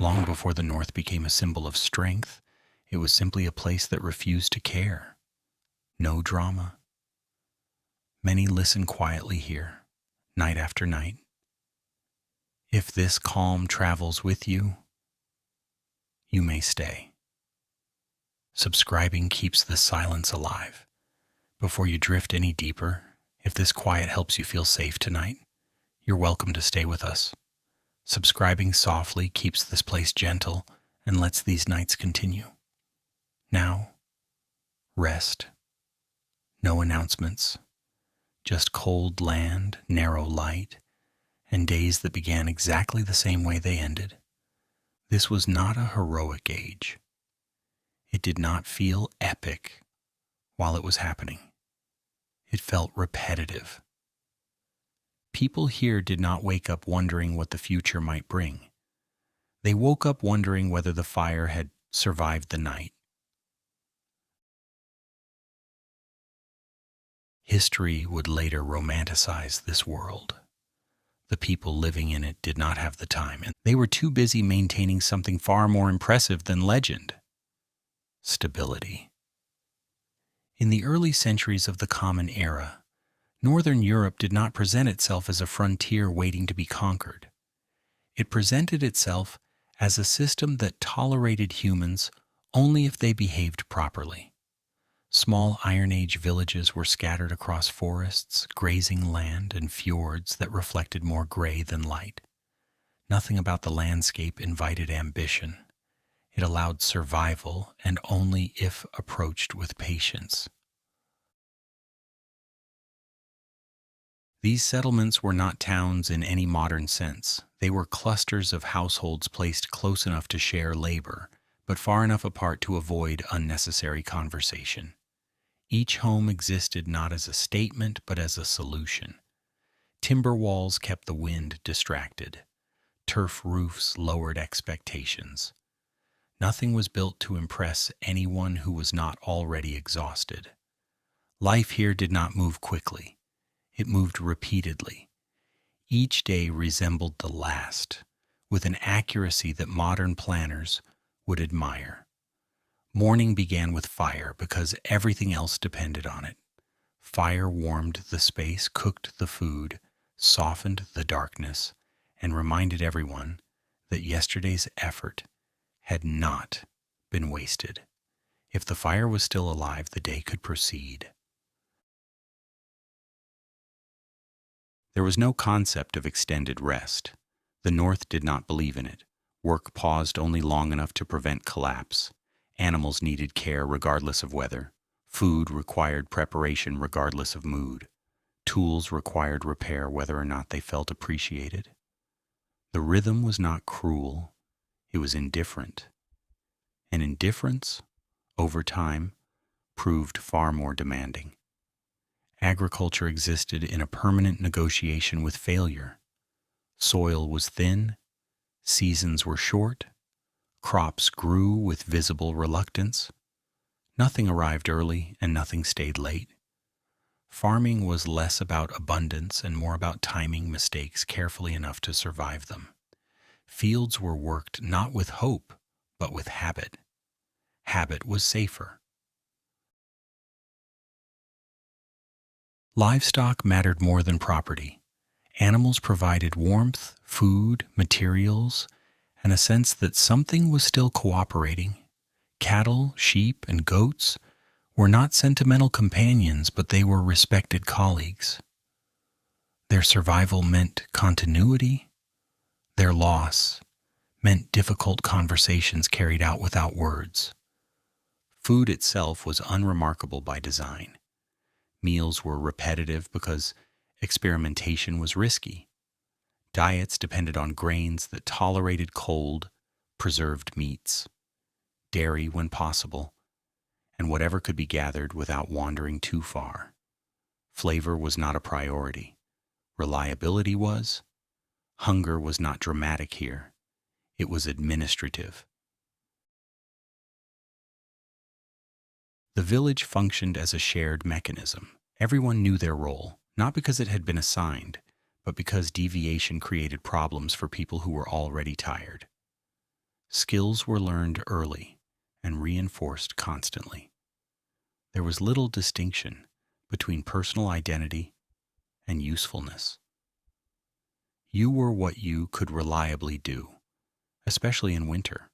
Long before the North became a symbol of strength, it was simply a place that refused to care. No drama. Many listen quietly here, night after night. If this calm travels with you, you may stay. Subscribing keeps the silence alive. Before you drift any deeper, if this quiet helps you feel safe tonight, you're welcome to stay with us. Subscribing softly keeps this place gentle and lets these nights continue. Now, rest. No announcements. Just cold land, narrow light, and days that began exactly the same way they ended. This was not a heroic age. It did not feel epic while it was happening. It felt repetitive. People here did not wake up wondering what the future might bring. They woke up wondering whether the fire had survived the night. History would later romanticize this world. The people living in it did not have the time, and they were too busy maintaining something far more impressive than legend: stability. In the early centuries of the Common Era, Northern Europe did not present itself as a frontier waiting to be conquered. It presented itself as a system that tolerated humans only if they behaved properly. Small Iron Age villages were scattered across forests, grazing land, and fjords that reflected more gray than light. Nothing about the landscape invited ambition. It allowed survival, and only if approached with patience. These settlements were not towns in any modern sense. They were clusters of households placed close enough to share labor, but far enough apart to avoid unnecessary conversation. Each home existed not as a statement, but as a solution. Timber walls kept the wind distracted. Turf roofs lowered expectations. Nothing was built to impress anyone who was not already exhausted. Life here did not move quickly. It moved repeatedly. Each day resembled the last, with an accuracy that modern planners would admire. Morning began with fire because everything else depended on it. Fire warmed the space, cooked the food, softened the darkness, and reminded everyone that yesterday's effort had not been wasted. If the fire was still alive, the day could proceed. There was no concept of extended rest. The North did not believe in it. Work paused only long enough to prevent collapse. Animals needed care regardless of weather. Food required preparation regardless of mood. Tools required repair whether or not they felt appreciated. The rhythm was not cruel. It was indifferent. And indifference, over time, proved far more demanding. Agriculture existed in a permanent negotiation with failure. Soil was thin, seasons were short, crops grew with visible reluctance. Nothing arrived early and nothing stayed late. Farming was less about abundance and more about timing mistakes carefully enough to survive them. Fields were worked not with hope, but with habit. Habit was safer. Livestock mattered more than property. Animals provided warmth, food, materials, and a sense that something was still cooperating. Cattle, sheep, and goats were not sentimental companions, but they were respected colleagues. Their survival meant continuity. Their loss meant difficult conversations carried out without words. Food itself was unremarkable by design. Meals were repetitive because experimentation was risky. Diets depended on grains that tolerated cold, preserved meats, dairy when possible, and whatever could be gathered without wandering too far. Flavor was not a priority. Reliability was. Hunger was not dramatic here. It was administrative. The village functioned as a shared mechanism. Everyone knew their role, not because it had been assigned, but because deviation created problems for people who were already tired. Skills were learned early and reinforced constantly. There was little distinction between personal identity and usefulness. You were what you could reliably do, especially in winter.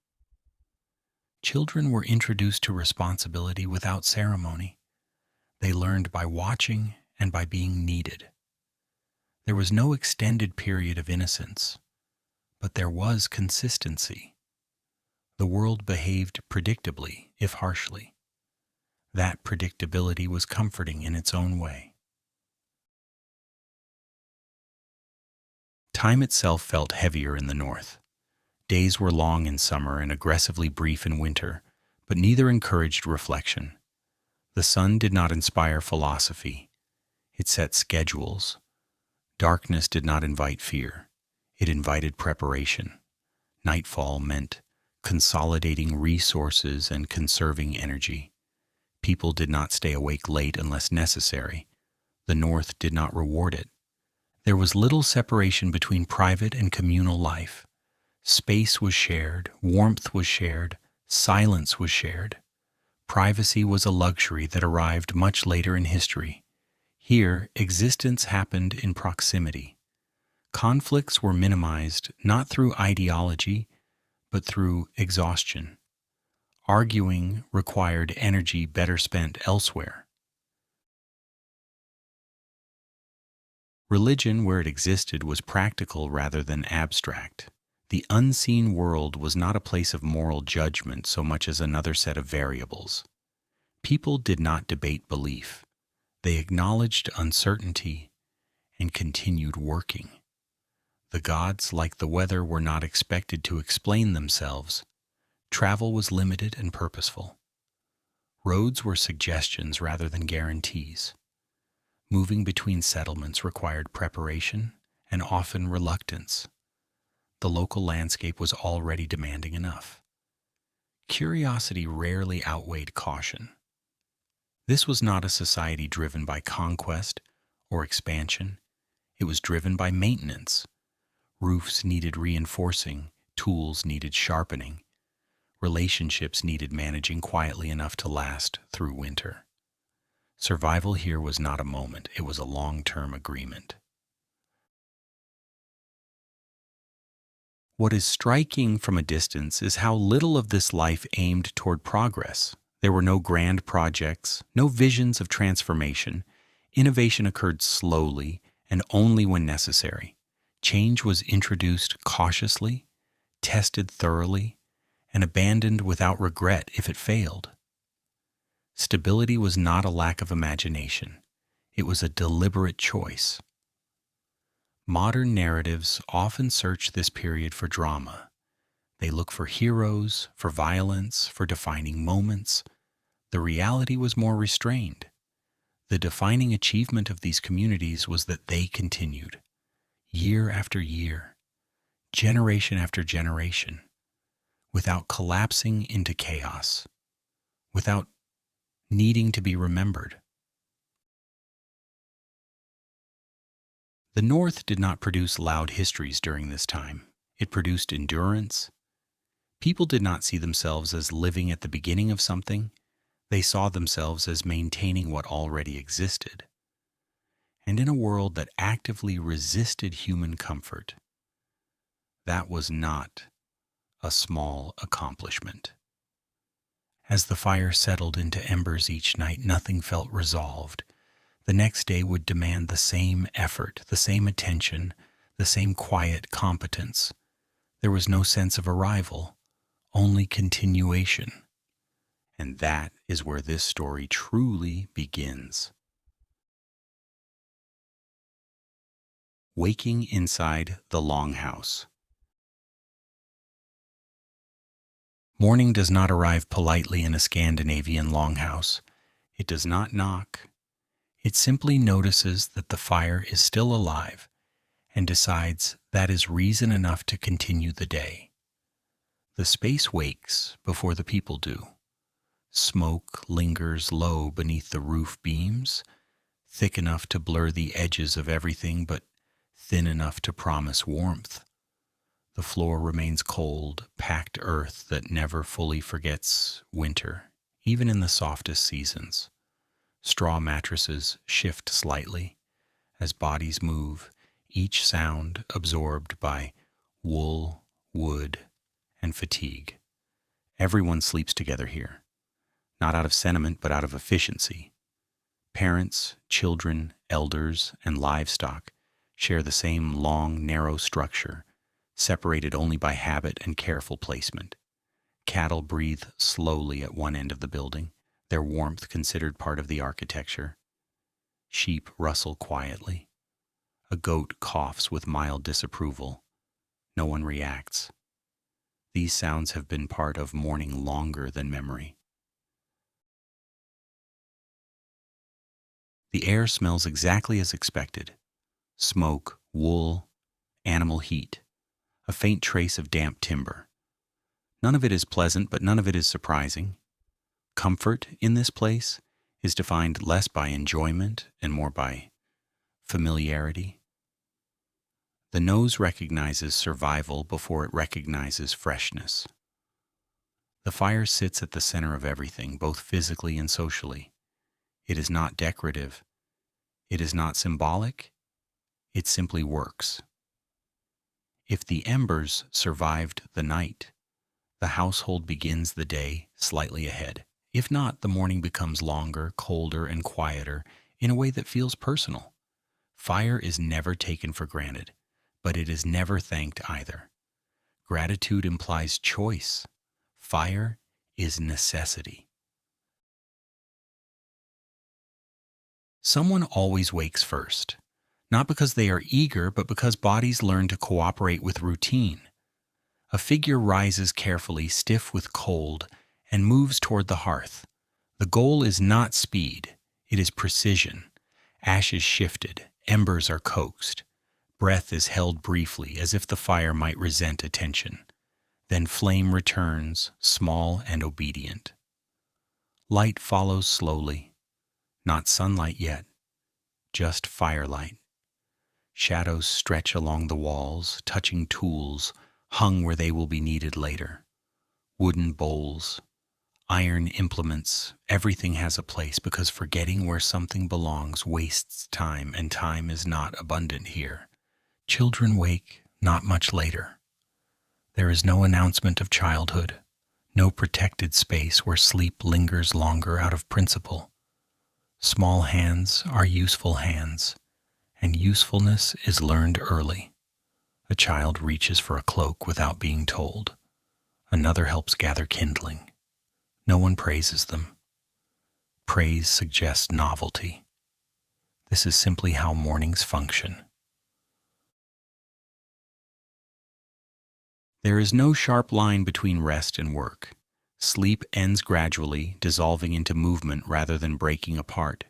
Children were introduced to responsibility without ceremony. They learned by watching and by being needed. There was no extended period of innocence, but there was consistency. The world behaved predictably, if harshly. That predictability was comforting in its own way. Time itself felt heavier in the north. Days were long in summer and aggressively brief in winter, but neither encouraged reflection. The sun did not inspire philosophy. It set schedules. Darkness did not invite fear. It invited preparation. Nightfall meant consolidating resources and conserving energy. People did not stay awake late unless necessary. The North did not reward it. There was little separation between private and communal life. Space was shared, warmth was shared, silence was shared. Privacy was a luxury that arrived much later in history. Here, existence happened in proximity. Conflicts were minimized not through ideology, but through exhaustion. Arguing required energy better spent elsewhere. Religion, where it existed, was practical rather than abstract. The unseen world was not a place of moral judgment so much as another set of variables. People did not debate belief. They acknowledged uncertainty and continued working. The gods, like the weather, were not expected to explain themselves. Travel was limited and purposeful. Roads were suggestions rather than guarantees. Moving between settlements required preparation and often reluctance. The local landscape was already demanding enough. Curiosity rarely outweighed caution. This was not a society driven by conquest or expansion. It was driven by maintenance. Roofs needed reinforcing, tools needed sharpening. Relationships needed managing quietly enough to last through winter. Survival here was not a moment, it was a long-term agreement. What is striking from a distance is how little of this life aimed toward progress. There were no grand projects, no visions of transformation. Innovation occurred slowly and only when necessary. Change was introduced cautiously, tested thoroughly, and abandoned without regret if it failed. Stability was not a lack of imagination. It was a deliberate choice. Modern narratives often search this period for drama. They look for heroes, for violence, for defining moments. The reality was more restrained. The defining achievement of these communities was that they continued, year after year, generation after generation, without collapsing into chaos, without needing to be remembered. The North did not produce loud histories during this time. It produced endurance. People did not see themselves as living at the beginning of something. They saw themselves as maintaining what already existed. And in a world that actively resisted human comfort, that was not a small accomplishment. As the fire settled into embers each night, nothing felt resolved. The next day would demand the same effort, the same attention, the same quiet competence. There was no sense of arrival, only continuation. And that is where this story truly begins. Waking inside the Longhouse. Morning does not arrive politely in a Scandinavian longhouse. It does not knock. It simply notices that the fire is still alive and decides that is reason enough to continue the day. The space wakes before the people do. Smoke lingers low beneath the roof beams, thick enough to blur the edges of everything but thin enough to promise warmth. The floor remains cold, packed earth that never fully forgets winter, even in the softest seasons. Straw mattresses shift slightly as bodies move, each sound absorbed by wool, wood, and fatigue. Everyone sleeps together here, not out of sentiment but out of efficiency. Parents, children, elders, and livestock share the same long, narrow structure, separated only by habit and careful placement. Cattle breathe slowly at one end of the building, their warmth considered part of the architecture. Sheep rustle quietly. A goat coughs with mild disapproval. No one reacts. These sounds have been part of mourning longer than memory. The air smells exactly as expected. Smoke, wool, animal heat, a faint trace of damp timber. None of it is pleasant, but none of it is surprising. Comfort in this place is defined less by enjoyment and more by familiarity. The nose recognizes survival before it recognizes freshness. The fire sits at the center of everything, both physically and socially. It is not decorative. It is not symbolic. It simply works. If the embers survived the night, the household begins the day slightly ahead. If not, the morning becomes longer, colder, and quieter in a way that feels personal. Fire is never taken for granted, but it is never thanked either. Gratitude implies choice. Fire is necessity. Someone always wakes first, not because they are eager, but because bodies learn to cooperate with routine. A figure rises carefully, stiff with cold, and moves toward the hearth. The goal is not speed, it is precision. Ashes shifted, embers are coaxed. Breath is held briefly, as if the fire might resent attention. Then flame returns, small and obedient. Light follows slowly. Not sunlight yet, just firelight. Shadows stretch along the walls, touching tools, hung where they will be needed later. Wooden bowls, iron implements, everything has a place because forgetting where something belongs wastes time, and time is not abundant here. Children wake not much later. There is no announcement of childhood, no protected space where sleep lingers longer out of principle. Small hands are useful hands, and usefulness is learned early. A child reaches for a cloak without being told. Another helps gather kindling. No one praises them. Praise suggests novelty. This is simply how mornings function. There is no sharp line between rest and work. Sleep ends gradually, dissolving into movement rather than breaking apart.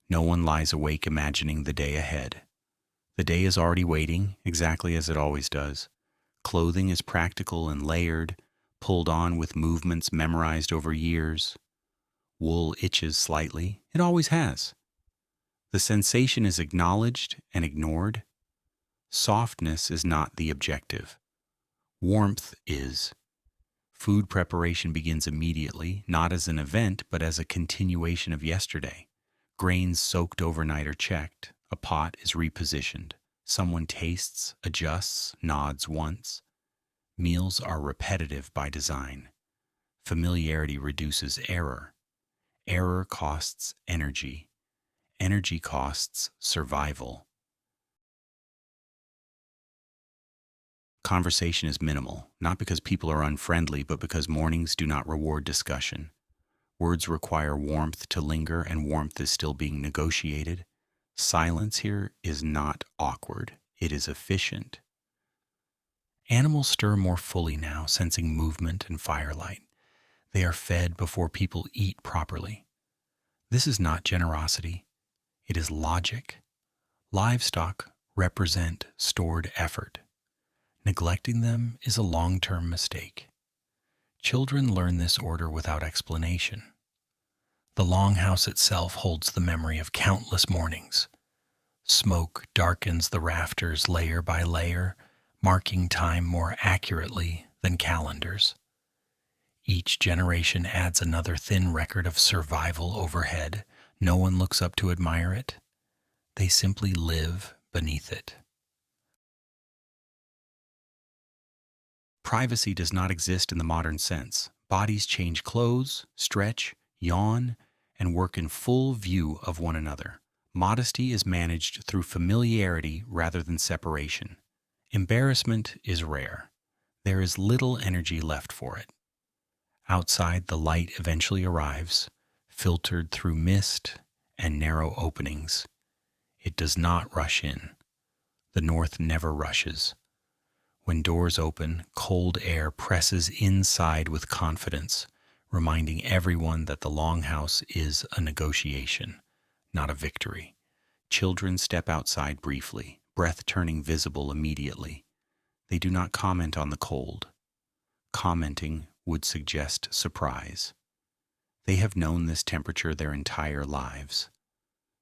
No one lies awake imagining the day ahead. The day is already waiting, exactly as it always does. Clothing is practical and layered, pulled on with movements memorized over years. Wool itches slightly. It always has. The sensation is acknowledged and ignored. Softness is not the objective. Warmth is. Food preparation begins immediately, not as an event, but as a continuation of yesterday. Grains soaked overnight are checked. A pot is repositioned. Someone tastes, adjusts, nods once. Meals are repetitive by design. Familiarity reduces error. Error costs energy. Energy costs survival. Conversation is minimal, not because people are unfriendly, but because mornings do not reward discussion. Words require warmth to linger, and warmth is still being negotiated. Silence here is not awkward. It is efficient. Animals stir more fully now, sensing movement and firelight. They are fed before people eat properly. This is not generosity. It is logic. Livestock represent stored effort. Neglecting them is a long-term mistake. Children learn this order without explanation. The Longhouse itself holds the memory of countless mornings. Smoke darkens the rafters layer by layer, marking time more accurately than calendars. Each generation adds another thin record of survival overhead. No one looks up to admire it. They simply live beneath it. Privacy does not exist in the modern sense. Bodies change clothes, stretch, yawn, and work in full view of one another. Modesty is managed through familiarity rather than separation. Embarrassment is rare. There is little energy left for it. Outside, the light eventually arrives, filtered through mist and narrow openings. It does not rush in. The north never rushes. When doors open, cold air presses inside with confidence, reminding everyone that the Longhouse is a negotiation, not a victory. Children step outside briefly, breath turning visible immediately. They do not comment on the cold. Commenting would suggest surprise. They have known this temperature their entire lives.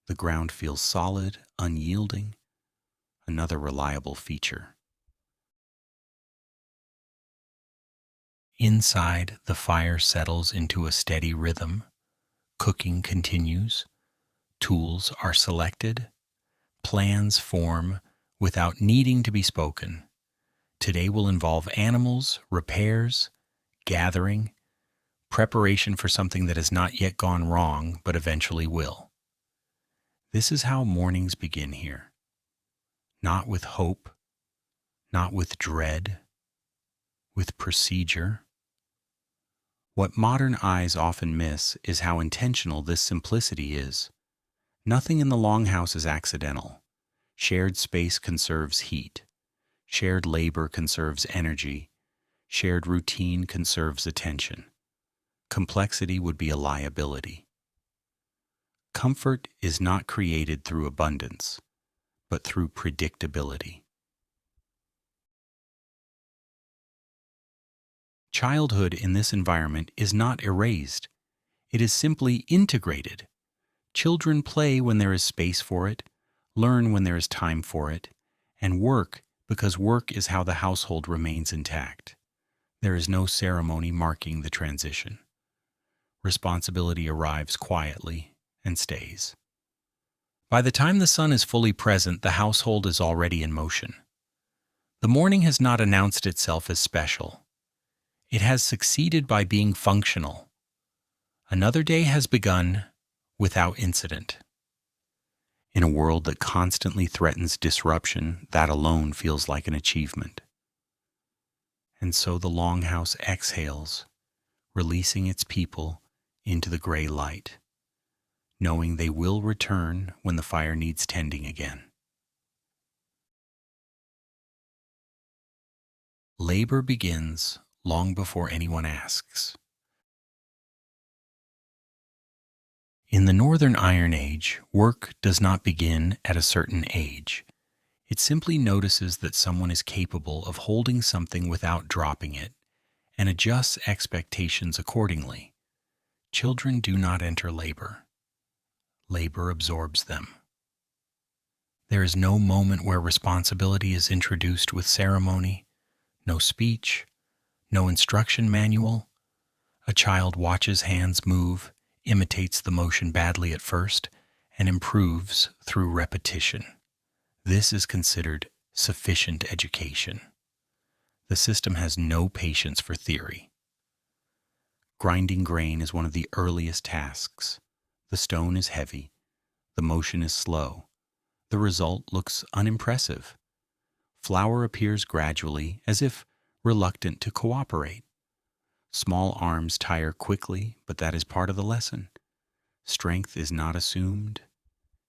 The ground feels solid, unyielding, another reliable feature. Inside, the fire settles into a steady rhythm. Cooking continues. Tools are selected. Plans form without needing to be spoken. Today will involve animals, repairs, gathering, preparation for something that has not yet gone wrong but eventually will. This is how mornings begin here. Not with hope, not with dread, with procedure. What modern eyes often miss is how intentional this simplicity is. Nothing in the Longhouse is accidental. Shared space conserves heat. Shared labor conserves energy. Shared routine conserves attention. Complexity would be a liability. Comfort is not created through abundance, but through predictability. Childhood in this environment is not erased. It is simply integrated. Children play when there is space for it, learn when there is time for it, and work because work is how the household remains intact. There is no ceremony marking the transition. Responsibility arrives quietly and stays. By the time the sun is fully present, the household is already in motion. The morning has not announced itself as special. It has succeeded by being functional. Another day has begun without incident. In a world that constantly threatens disruption, that alone feels like an achievement. And so the Longhouse exhales, releasing its people into the gray light, knowing they will return when the fire needs tending again. Labor begins long before anyone asks. In the Northern Iron Age, work does not begin at a certain age. It simply notices that someone is capable of holding something without dropping it and adjusts expectations accordingly. Children do not enter labor. Labor absorbs them. There is no moment where responsibility is introduced with ceremony, no speech, no instruction manual. A child watches hands move, imitates the motion badly at first, and improves through repetition. This is considered sufficient education. The system has no patience for theory. Grinding grain is one of the earliest tasks. The stone is heavy. The motion is slow. The result looks unimpressive. Flour appears gradually, as if reluctant to cooperate. Small arms tire quickly, but that is part of the lesson. Strength is not assumed.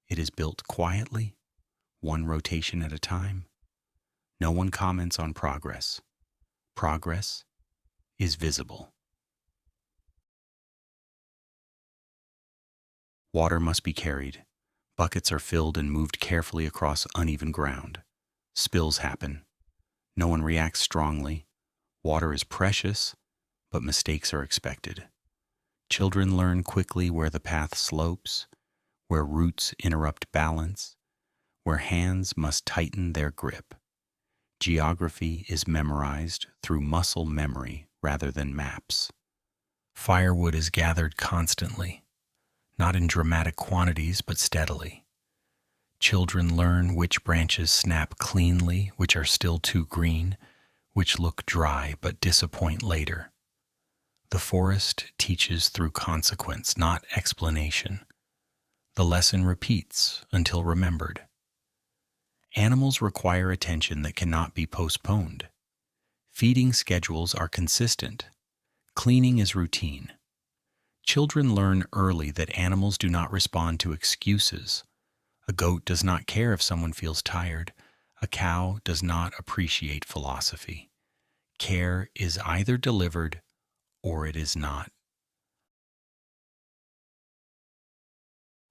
It is built quietly, one rotation at a time. No one comments on progress. Progress is visible. Water must be carried. Buckets are filled and moved carefully across uneven ground. Spills happen. No one reacts strongly. Water is precious, but mistakes are expected. Children learn quickly where the path slopes, where roots interrupt balance, where hands must tighten their grip. Geography is memorized through muscle memory rather than maps. Firewood is gathered constantly, not in dramatic quantities but steadily. Children learn which branches snap cleanly, which are still too green, which look dry but disappoint later. The forest teaches through consequence, not explanation. The lesson repeats until remembered. Animals require attention that cannot be postponed. Feeding schedules are consistent. Cleaning is routine. Children learn early that animals do not respond to excuses. A goat does not care if someone feels tired. A cow does not appreciate philosophy. Care is either delivered or it is not.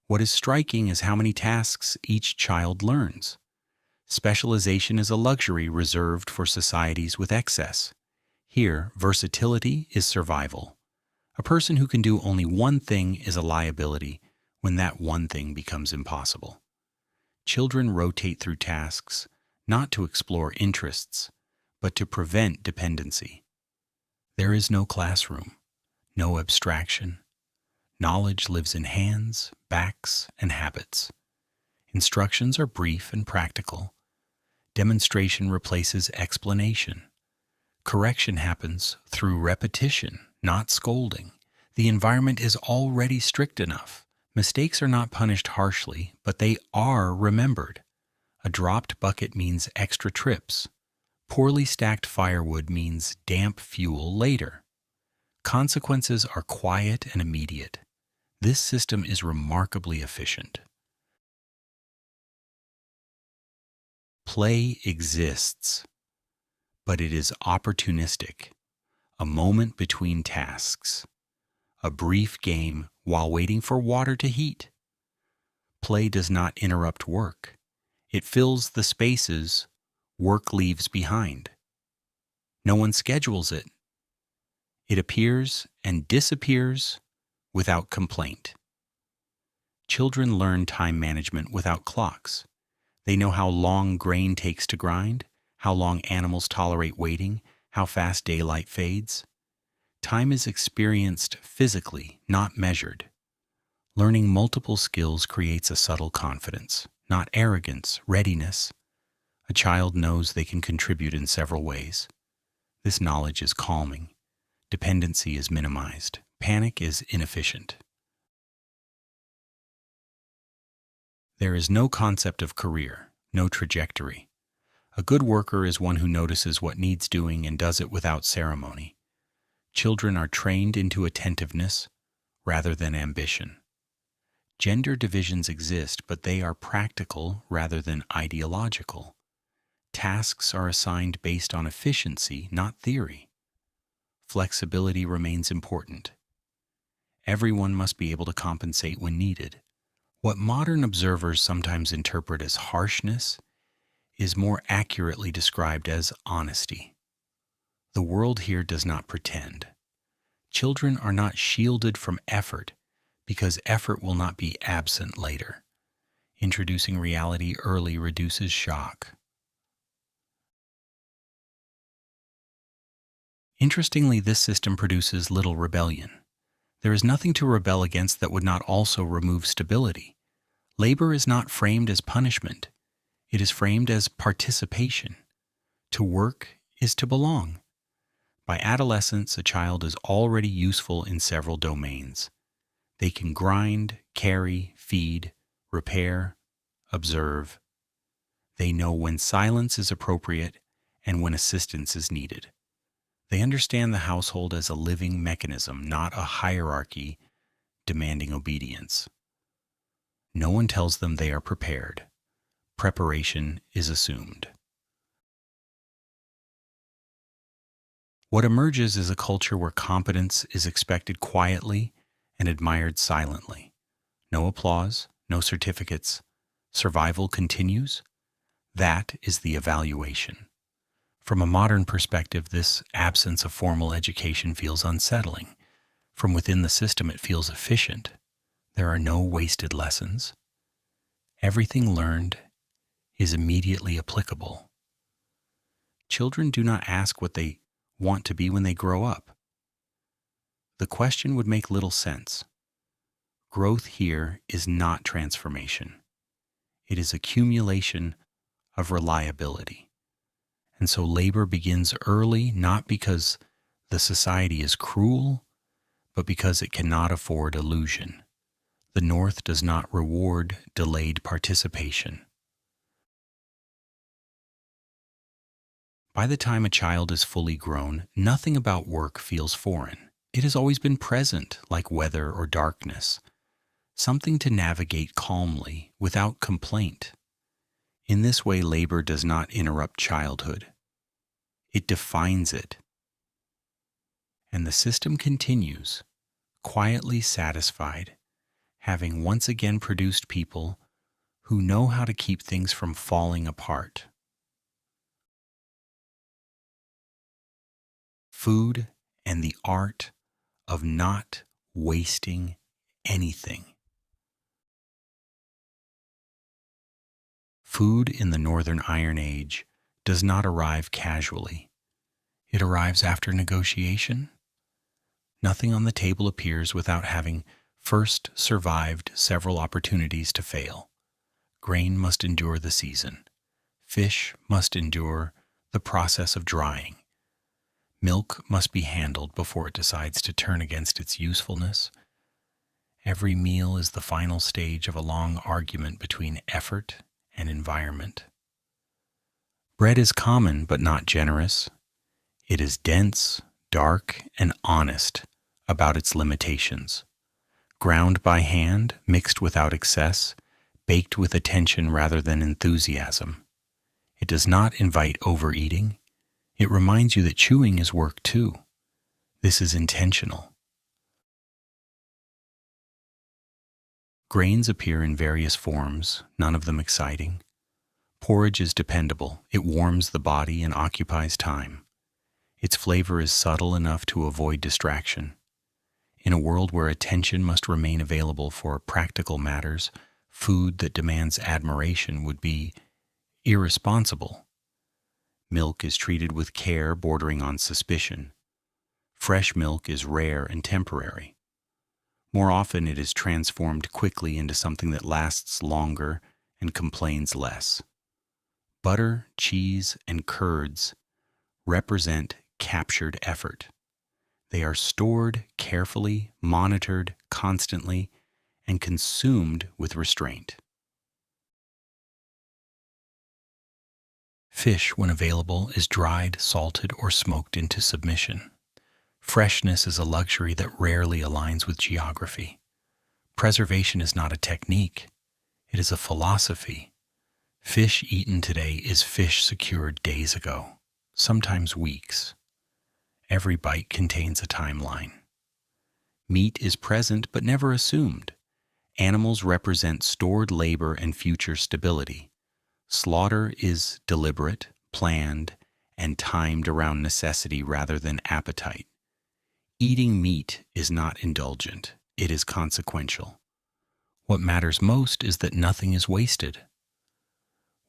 What is striking is how many tasks each child learns. Specialization is a luxury reserved for societies with excess. Here, versatility is survival. A person who can do only one thing is a liability when that one thing becomes impossible. Children rotate through tasks, not to explore interests, but to prevent dependency. There is no classroom, no abstraction. Knowledge lives in hands, backs, and habits. Instructions are brief and practical. Demonstration replaces explanation. Correction happens through repetition, not scolding. The environment is already strict enough. Mistakes are not punished harshly, but they are remembered. A dropped bucket means extra trips. Poorly stacked firewood means damp fuel later. Consequences are quiet and immediate. This system is remarkably efficient. Play exists, but it is opportunistic, a moment between tasks, a brief game while waiting for water to heat. Play does not interrupt work. It fills the spaces work leaves behind. No one schedules it. It appears and disappears without complaint. Children learn time management without clocks. They know how long grain takes to grind, how long animals tolerate waiting, how fast daylight fades. Time is experienced physically, not measured. Learning multiple skills creates a subtle confidence, not arrogance, readiness. A child knows they can contribute in several ways. This knowledge is calming. Dependency is minimized. Panic is inefficient. There is no concept of career, no trajectory. A good worker is one who notices what needs doing and does it without ceremony. Children are trained into attentiveness rather than ambition. Gender divisions exist, but they are practical rather than ideological. Tasks are assigned based on efficiency, not theory. Flexibility remains important. Everyone must be able to compensate when needed. What modern observers sometimes interpret as harshness is more accurately described as honesty. The world here does not pretend. Children are not shielded from effort because effort will not be absent later. Introducing reality early reduces shock. Interestingly, this system produces little rebellion. There is nothing to rebel against that would not also remove stability. Labor is not framed as punishment. It is framed as participation. To work is to belong. By adolescence, a child is already useful in several domains. They can grind, carry, feed, repair, observe. They know when silence is appropriate and when assistance is needed. They understand the household as a living mechanism, not a hierarchy demanding obedience. No one tells them they are prepared. Preparation is assumed. What emerges is a culture where competence is expected quietly and admired silently. No applause, no certificates. Survival continues. That is the evaluation. From a modern perspective, this absence of formal education feels unsettling. From within the system, it feels efficient. There are no wasted lessons. Everything learned is immediately applicable. Children do not ask what they want to be when they grow up. The question would make little sense. Growth here is not transformation. It is accumulation of reliability. And so labor begins early, not because the society is cruel, but because it cannot afford illusion. The North does not reward delayed participation. By the time a child is fully grown, nothing about work feels foreign. It has always been present, like weather or darkness, something to navigate calmly, without complaint. In this way, labor does not interrupt childhood. It defines it. And the system continues, quietly satisfied, having once again produced people who know how to keep things from falling apart. Food and the art of not wasting anything. Food in the Northern Iron Age does not arrive casually. It arrives after negotiation. Nothing on the table appears without having first survived several opportunities to fail. Grain must endure the season. Fish must endure the process of drying. Milk must be handled before it decides to turn against its usefulness. Every meal is the final stage of a long argument between effort and environment. Bread is common but not generous. It is dense, dark, and honest about its limitations. Ground by hand, mixed without excess, baked with attention rather than enthusiasm. It does not invite overeating. It reminds you that chewing is work too. This is intentional. Grains appear in various forms, none of them exciting. Porridge is dependable. It warms the body and occupies time. Its flavor is subtle enough to avoid distraction. In a world where attention must remain available for practical matters, food that demands admiration would be irresponsible. Milk is treated with care bordering on suspicion. Fresh milk is rare and temporary. More often it is transformed quickly into something that lasts longer and complains less. Butter, cheese, and curds represent captured effort. They are stored carefully, monitored constantly, and consumed with restraint. Fish, when available, is dried, salted, or smoked into submission. Freshness is a luxury that rarely aligns with geography. Preservation is not a technique, it is a philosophy. Fish eaten today is fish secured days ago, sometimes weeks. Every bite contains a timeline. Meat is present but never assumed. Animals represent stored labor and future stability. Slaughter is deliberate, planned, and timed around necessity rather than appetite. Eating meat is not indulgent, it is consequential. What matters most is that nothing is wasted.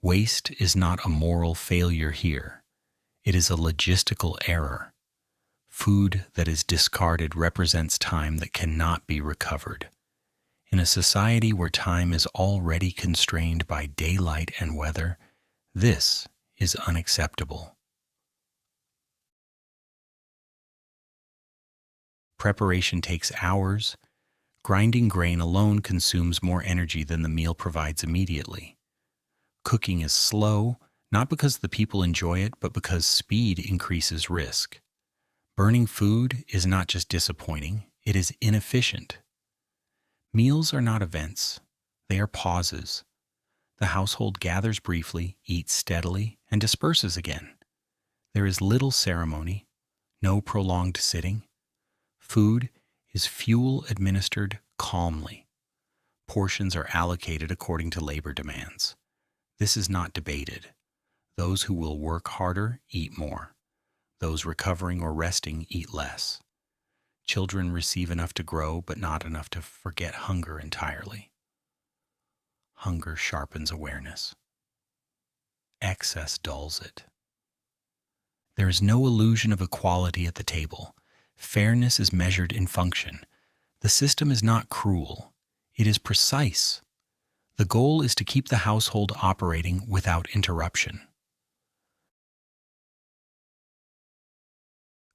Waste is not a moral failure here. It is a logistical error. Food that is discarded represents time that cannot be recovered. In a society where time is already constrained by daylight and weather, this is unacceptable. Preparation takes hours. Grinding grain alone consumes more energy than the meal provides immediately. Cooking is slow, not because the people enjoy it, but because speed increases risk. Burning food is not just disappointing, it is inefficient. Meals are not events, they are pauses. The household gathers briefly, eats steadily, and disperses again. There is little ceremony, no prolonged sitting. Food is fuel administered calmly. Portions are allocated according to labor demands. This is not debated. Those who will work harder eat more. Those recovering or resting eat less. Children receive enough to grow, but not enough to forget hunger entirely. Hunger sharpens awareness. Excess dulls it. There is no illusion of equality at the table. Fairness is measured in function. The system is not cruel. It is precise. The goal is to keep the household operating without interruption.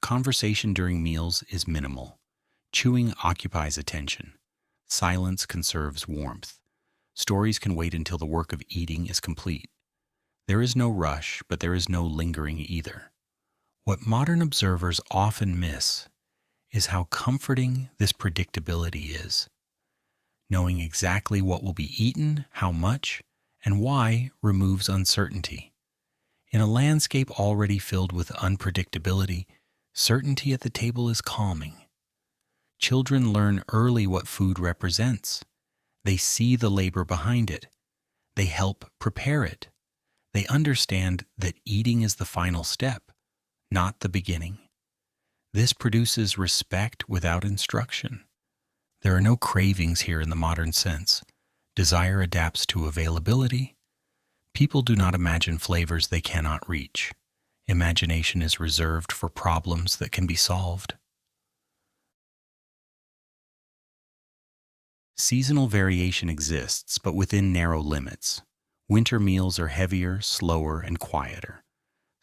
Conversation during meals is minimal. Chewing occupies attention. Silence conserves warmth. Stories can wait until the work of eating is complete. There is no rush, but there is no lingering either. What modern observers often miss is how comforting this predictability is. Knowing exactly what will be eaten, how much, and why removes uncertainty. In a landscape already filled with unpredictability, certainty at the table is calming. Children learn early what food represents. They see the labor behind it. They help prepare it. They understand that eating is the final step, not the beginning. This produces respect without instruction. There are no cravings here in the modern sense. Desire adapts to availability. People do not imagine flavors they cannot reach. Imagination is reserved for problems that can be solved. Seasonal variation exists, but within narrow limits. Winter meals are heavier, slower, and quieter.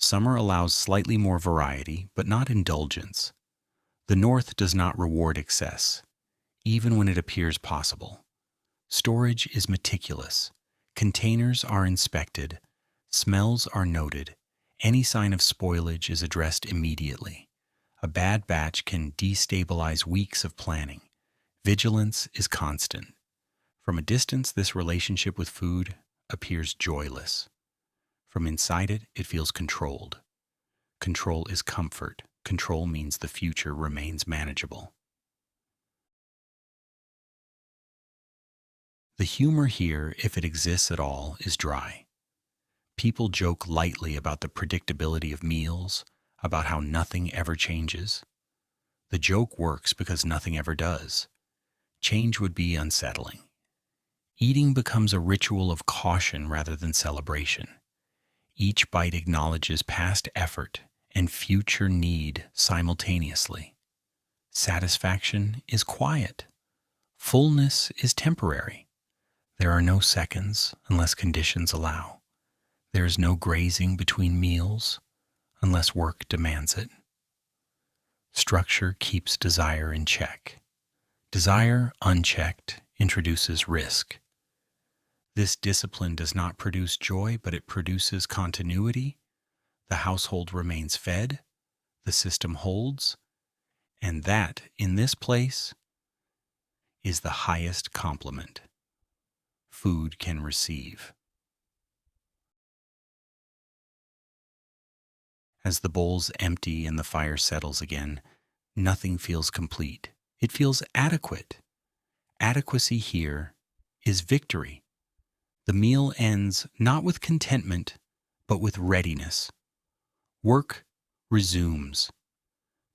Summer allows slightly more variety, but not indulgence. The North does not reward excess, even when it appears possible. Storage is meticulous. Containers are inspected. Smells are noted. Any sign of spoilage is addressed immediately. A bad batch can destabilize weeks of planning. Vigilance is constant. From a distance, this relationship with food appears joyless. From inside it, it feels controlled. Control is comfort. Control means the future remains manageable. The humor here, if it exists at all, is dry. People joke lightly about the predictability of meals, about how nothing ever changes. The joke works because nothing ever does. Change would be unsettling. Eating becomes a ritual of caution rather than celebration. Each bite acknowledges past effort and future need simultaneously. Satisfaction is quiet. Fullness is temporary. There are no seconds unless conditions allow. There is no grazing between meals unless work demands it. Structure keeps desire in check. Desire, unchecked, introduces risk. This discipline does not produce joy, but it produces continuity. The household remains fed, the system holds, and that, in this place, is the highest compliment food can receive. As the bowls empty and the fire settles again, nothing feels complete. It feels adequate. Adequacy here is victory. The meal ends not with contentment, but with readiness. Work resumes.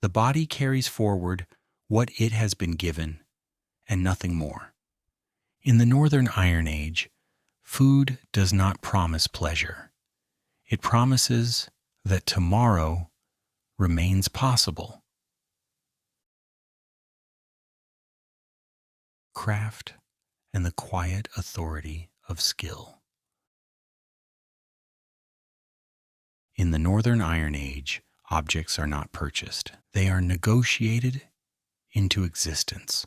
The body carries forward what it has been given, and nothing more. In the Northern Iron Age, food does not promise pleasure. It promises that tomorrow remains possible. Craft and the quiet authority of skill. In the Northern Iron Age, objects are not purchased. They are negotiated into existence.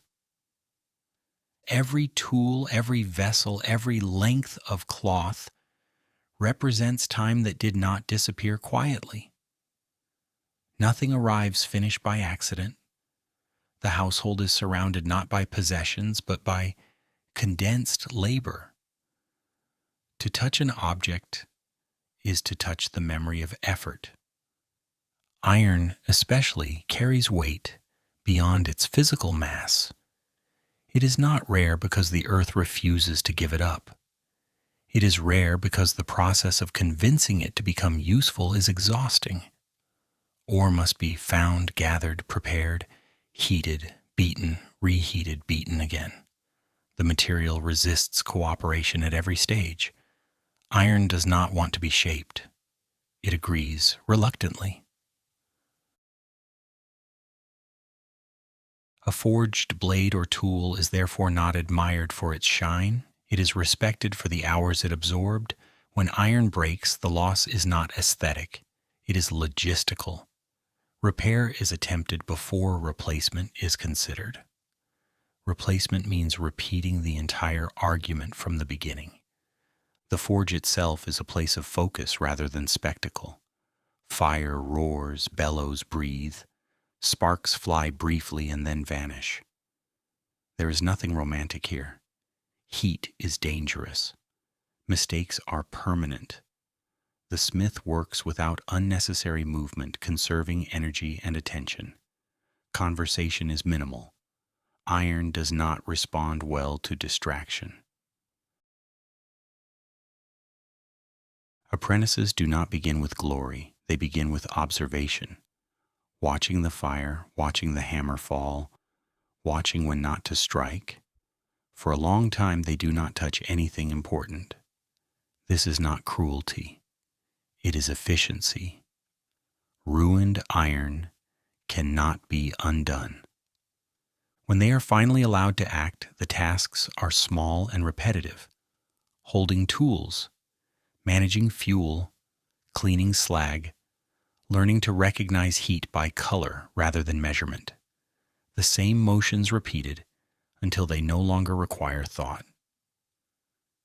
Every tool, every vessel, every length of cloth represents time that did not disappear quietly. Nothing arrives finished by accident. The household is surrounded not by possessions, but by condensed labor. To touch an object is to touch the memory of effort. Iron, especially, carries weight beyond its physical mass. It is not rare because the earth refuses to give it up. It is rare because the process of convincing it to become useful is exhausting. Ore must be found, gathered, prepared, heated, beaten, reheated, beaten again. The material resists cooperation at every stage. Iron does not want to be shaped. It agrees reluctantly. A forged blade or tool is therefore not admired for its shine, it is respected for the hours it absorbed. When iron breaks, the loss is not aesthetic, it is logistical. Repair is attempted before replacement is considered. Replacement means repeating the entire argument from the beginning. The forge itself is a place of focus rather than spectacle. Fire roars, bellows breathe, sparks fly briefly and then vanish. There is nothing romantic here. Heat is dangerous. Mistakes are permanent. The smith works without unnecessary movement, conserving energy and attention. Conversation is minimal. Iron does not respond well to distraction. Apprentices do not begin with glory, they begin with observation. Watching the fire, watching the hammer fall, watching when not to strike. For a long time they do not touch anything important. This is not cruelty. It is efficiency. Ruined iron cannot be undone. When they are finally allowed to act, the tasks are small and repetitive. Holding tools, managing fuel, cleaning slag, learning to recognize heat by color rather than measurement. The same motions repeated until they no longer require thought.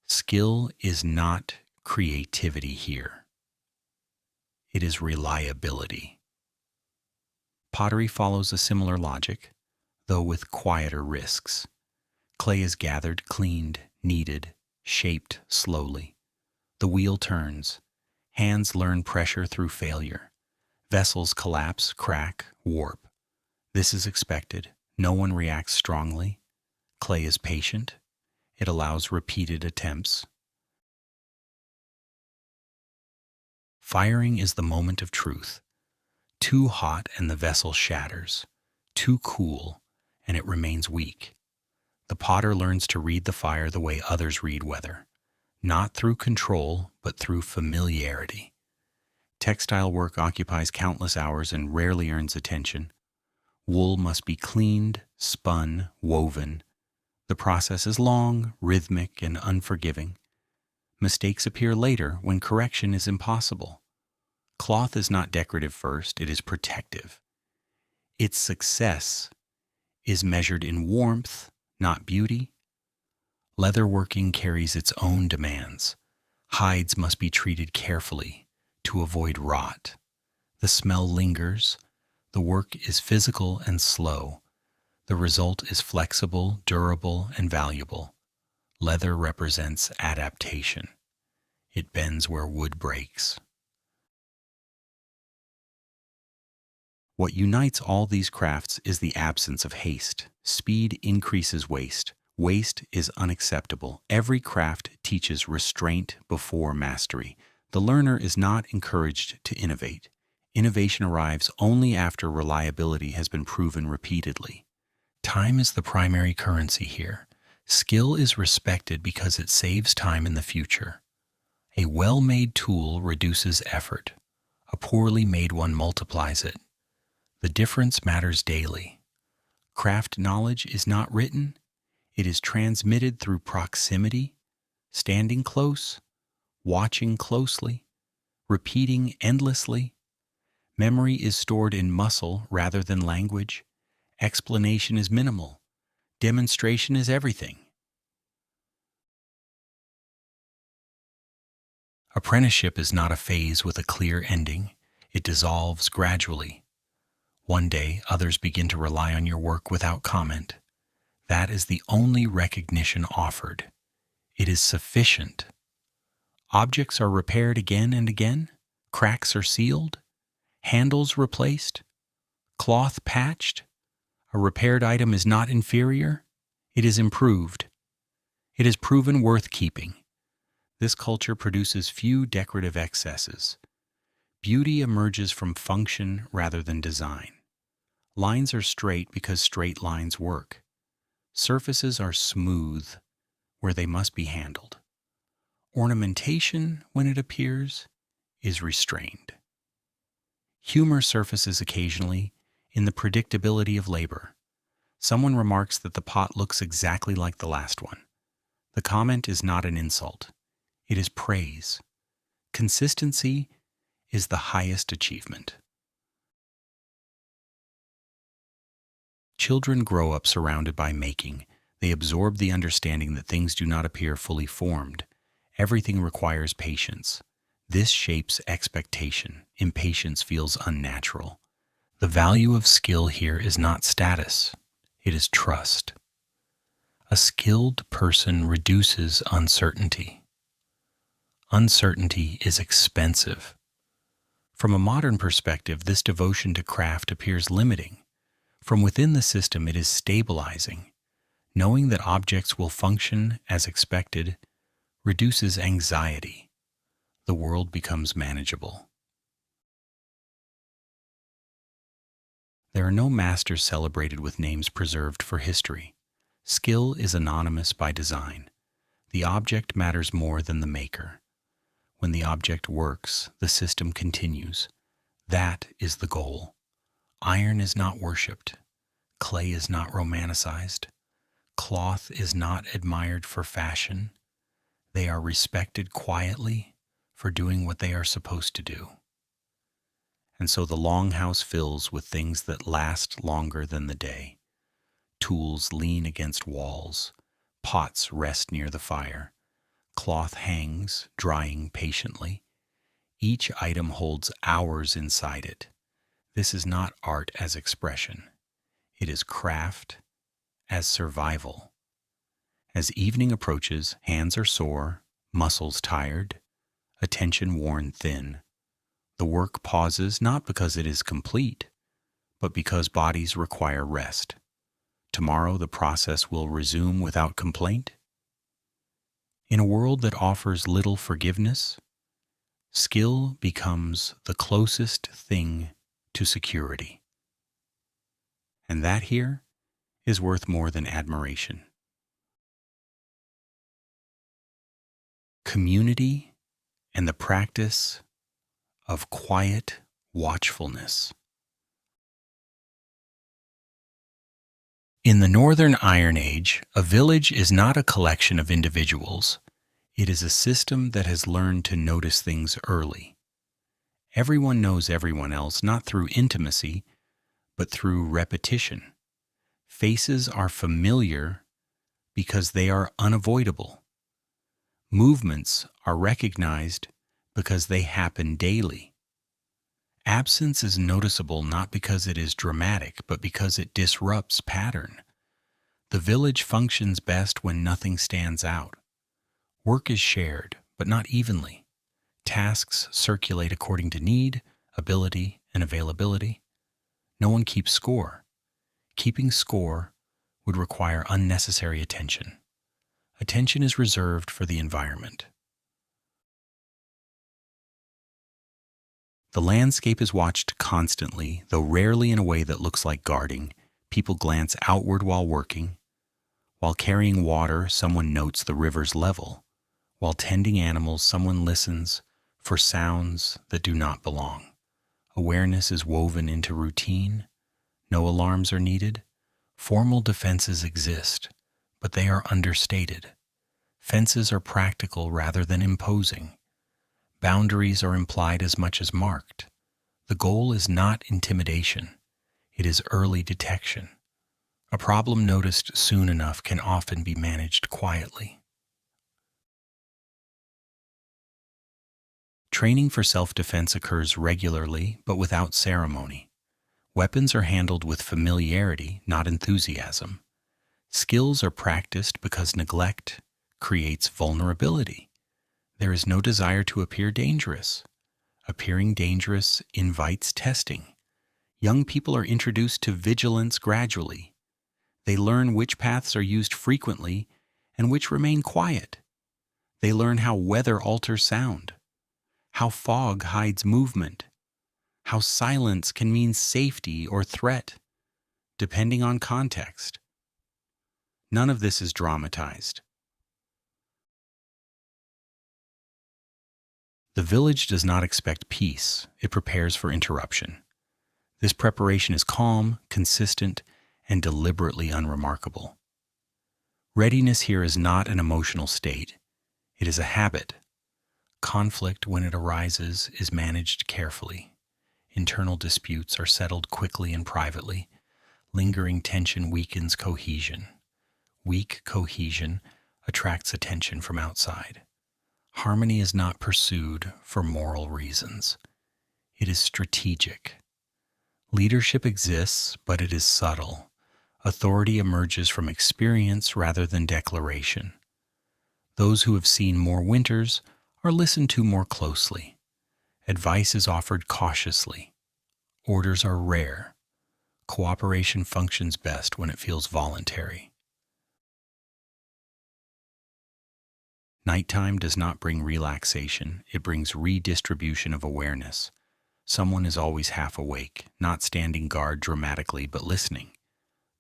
Skill is not creativity here. It is reliability. Pottery follows a similar logic, though with quieter risks. Clay is gathered, cleaned, kneaded, shaped slowly. The wheel turns. Hands learn pressure through failure. Vessels collapse, crack, warp. This is expected. No one reacts strongly. Clay is patient. It allows repeated attempts. Firing is the moment of truth. Too hot and the vessel shatters. Too cool and it remains weak. The potter learns to read the fire the way others read weather, not through control, but through familiarity. Textile work occupies countless hours and rarely earns attention. Wool must be cleaned, spun, woven. The process is long, rhythmic, and unforgiving. Mistakes appear later when correction is impossible. Cloth is not decorative first, it is protective. Its success is measured in warmth, not beauty. Leatherworking carries its own demands. Hides must be treated carefully to avoid rot. The smell lingers. The work is physical and slow. The result is flexible, durable, and valuable. Leather represents adaptation. It bends where wood breaks. What unites all these crafts is the absence of haste. Speed increases waste. Waste is unacceptable. Every craft teaches restraint before mastery. The learner is not encouraged to innovate. Innovation arrives only after reliability has been proven repeatedly. Time is the primary currency here. Skill is respected because it saves time in the future. A well-made tool reduces effort. A poorly made one multiplies it. The difference matters daily. Craft knowledge is not written. It is transmitted through proximity, standing close, watching closely, repeating endlessly. Memory is stored in muscle rather than language. Explanation is minimal. Demonstration is everything. Apprenticeship is not a phase with a clear ending. It dissolves gradually. One day, others begin to rely on your work without comment. That is the only recognition offered. It is sufficient. Objects are repaired again and again. Cracks are sealed. Handles replaced. Cloth patched. A repaired item is not inferior. It is improved. It is proven worth keeping. This culture produces few decorative excesses. Beauty emerges from function rather than design. Lines are straight because straight lines work. Surfaces are smooth where they must be handled. Ornamentation, when it appears, is restrained. Humor surfaces occasionally in the predictability of labor. Someone remarks that the pot looks exactly like the last one. The comment is not an insult. It is praise. Consistency is the highest achievement. Children grow up surrounded by making. They absorb the understanding that things do not appear fully formed. Everything requires patience. This shapes expectation. Impatience feels unnatural. The value of skill here is not status. It is trust. A skilled person reduces uncertainty. Uncertainty is expensive. From a modern perspective, this devotion to craft appears limiting. From within the system, it is stabilizing. Knowing that objects will function as expected reduces anxiety. The world becomes manageable. There are no masters celebrated with names preserved for history. Skill is anonymous by design. The object matters more than the maker. When the object works, the system continues. That is the goal. Iron is not worshipped. Clay is not romanticized. Cloth is not admired for fashion. They are respected quietly for doing what they are supposed to do. And so the Longhouse fills with things that last longer than the day. Tools lean against walls. Pots rest near the fire. Cloth hangs, drying patiently. Each item holds hours inside it. This is not art as expression. It is craft as survival. As evening approaches, hands are sore, muscles tired, attention worn thin. The work pauses not because it is complete, but because bodies require rest. Tomorrow the process will resume without complaint. In a world that offers little forgiveness, skill becomes the closest thing to security. And that here is worth more than admiration. Community and the practice of quiet watchfulness. In the Northern Iron Age, a village is not a collection of individuals. It is a system that has learned to notice things early. Everyone knows everyone else, not through intimacy, but through repetition. Faces are familiar because they are unavoidable. Movements are recognized because they happen daily. Absence is noticeable not because it is dramatic, but because it disrupts pattern. The village functions best when nothing stands out. Work is shared, but not evenly. Tasks circulate according to need, ability, and availability. No one keeps score. Keeping score would require unnecessary attention. Attention is reserved for the environment. The landscape is watched constantly, though rarely in a way that looks like guarding. People glance outward while working. While carrying water, someone notes the river's level. While tending animals, someone listens for sounds that do not belong. Awareness is woven into routine. No alarms are needed. Formal defenses exist, but they are understated. Fences are practical rather than imposing. Boundaries are implied as much as marked. The goal is not intimidation. It is early detection. A problem noticed soon enough can often be managed quietly. Training for self-defense occurs regularly, but without ceremony. Weapons are handled with familiarity, not enthusiasm. Skills are practiced because neglect creates vulnerability. There is no desire to appear dangerous. Appearing dangerous invites testing. Young people are introduced to vigilance gradually. They learn which paths are used frequently and which remain quiet. They learn how weather alters sound, how fog hides movement, how silence can mean safety or threat, depending on context. None of this is dramatized. The village does not expect peace, it prepares for interruption. This preparation is calm, consistent, and deliberately unremarkable. Readiness here is not an emotional state. It is a habit. Conflict, when it arises, is managed carefully. Internal disputes are settled quickly and privately. Lingering tension weakens cohesion. Weak cohesion attracts attention from outside. Harmony is not pursued for moral reasons. It is strategic. Leadership exists, but it is subtle. Authority emerges from experience rather than declaration. Those who have seen more winters are listened to more closely. Advice is offered cautiously. Orders are rare. Cooperation functions best when it feels voluntary. Nighttime does not bring relaxation, it brings redistribution of awareness. Someone is always half awake, not standing guard dramatically, but listening.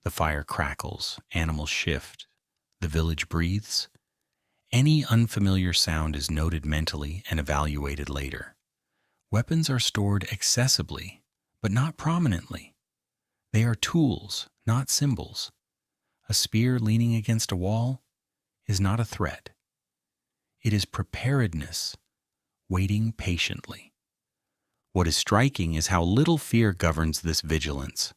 The fire crackles, animals shift, the village breathes. Any unfamiliar sound is noted mentally and evaluated later. Weapons are stored accessibly, but not prominently. They are tools, not symbols. A spear leaning against a wall is not a threat. It is preparedness, waiting patiently. What is striking is how little fear governs this vigilance.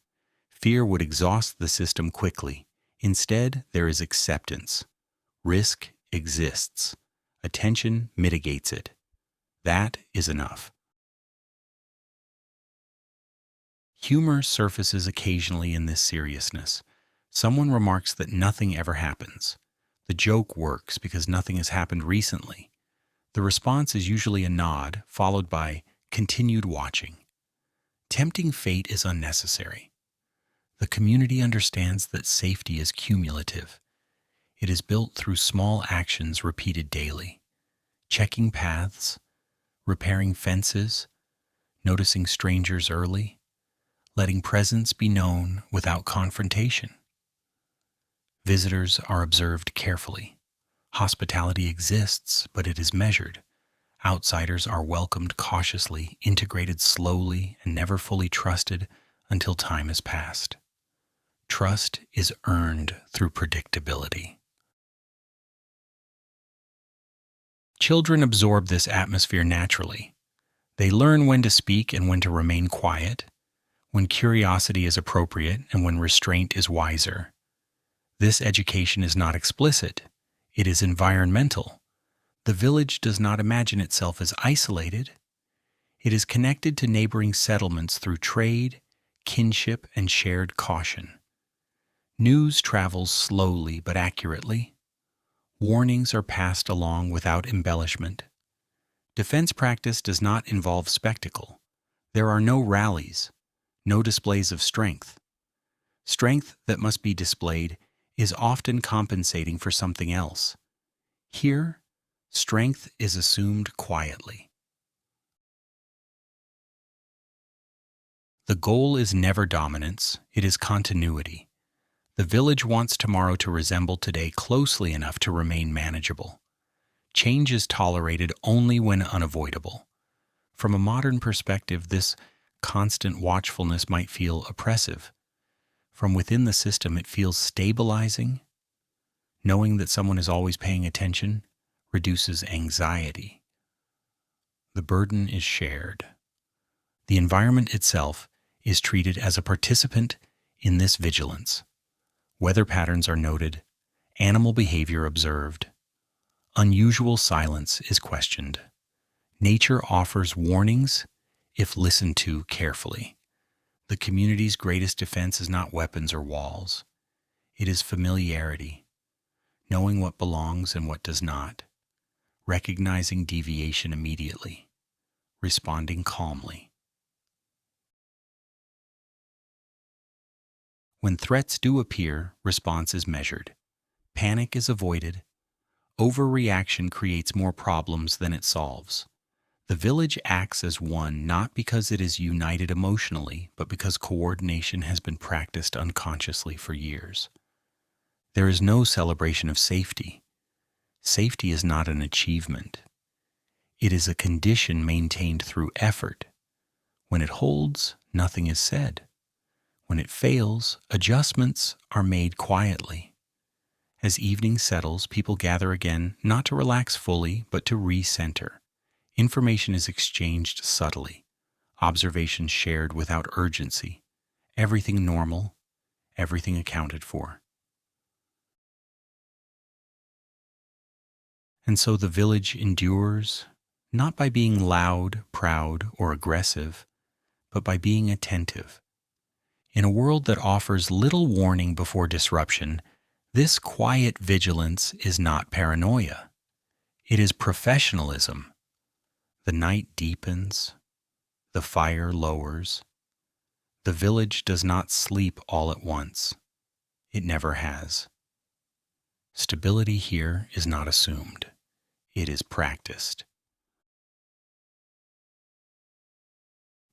Fear would exhaust the system quickly. Instead, there is acceptance. Risk exists. Attention mitigates it. That is enough. Humor surfaces occasionally in this seriousness. Someone remarks that nothing ever happens. The joke works because nothing has happened recently. The response is usually a nod, followed by continued watching. Tempting fate is unnecessary. The community understands that safety is cumulative. It is built through small actions repeated daily. Checking paths, repairing fences, noticing strangers early, letting presence be known without confrontation. Visitors are observed carefully. Hospitality exists, but it is measured. Outsiders are welcomed cautiously, integrated slowly, and never fully trusted until time has passed. Trust is earned through predictability. Children absorb this atmosphere naturally. They learn when to speak and when to remain quiet, when curiosity is appropriate and when restraint is wiser. This education is not explicit. It is environmental. The village does not imagine itself as isolated. It is connected to neighboring settlements through trade, kinship, and shared caution. News travels slowly but accurately. Warnings are passed along without embellishment. Defense practice does not involve spectacle. There are no rallies, no displays of strength. Strength that must be displayed is often compensating for something else. Here, strength is assumed quietly. The goal is never dominance, it is continuity. The village wants tomorrow to resemble today closely enough to remain manageable. Change is tolerated only when unavoidable. From a modern perspective, this constant watchfulness might feel oppressive. From within the system, it feels stabilizing. Knowing that someone is always paying attention reduces anxiety. The burden is shared. The environment itself is treated as a participant in this vigilance. Weather patterns are noted, animal behavior observed. Unusual silence is questioned. Nature offers warnings if listened to carefully. The community's greatest defense is not weapons or walls. It is familiarity, knowing what belongs and what does not, recognizing deviation immediately, responding calmly. When threats do appear, response is measured. Panic is avoided. Overreaction creates more problems than it solves. The village acts as one not because it is united emotionally, but because coordination has been practiced unconsciously for years. There is no celebration of safety. Safety is not an achievement. It is a condition maintained through effort. When it holds, nothing is said. When it fails, adjustments are made quietly. As evening settles, people gather again, not to relax fully, but to recenter. Information is exchanged subtly, observations shared without urgency, everything normal, everything accounted for. And so the village endures, not by being loud, proud, or aggressive, but by being attentive. In a world that offers little warning before disruption, this quiet vigilance is not paranoia. It is professionalism. The night deepens, the fire lowers. The village does not sleep all at once. It never has. Stability here is not assumed. It is practiced.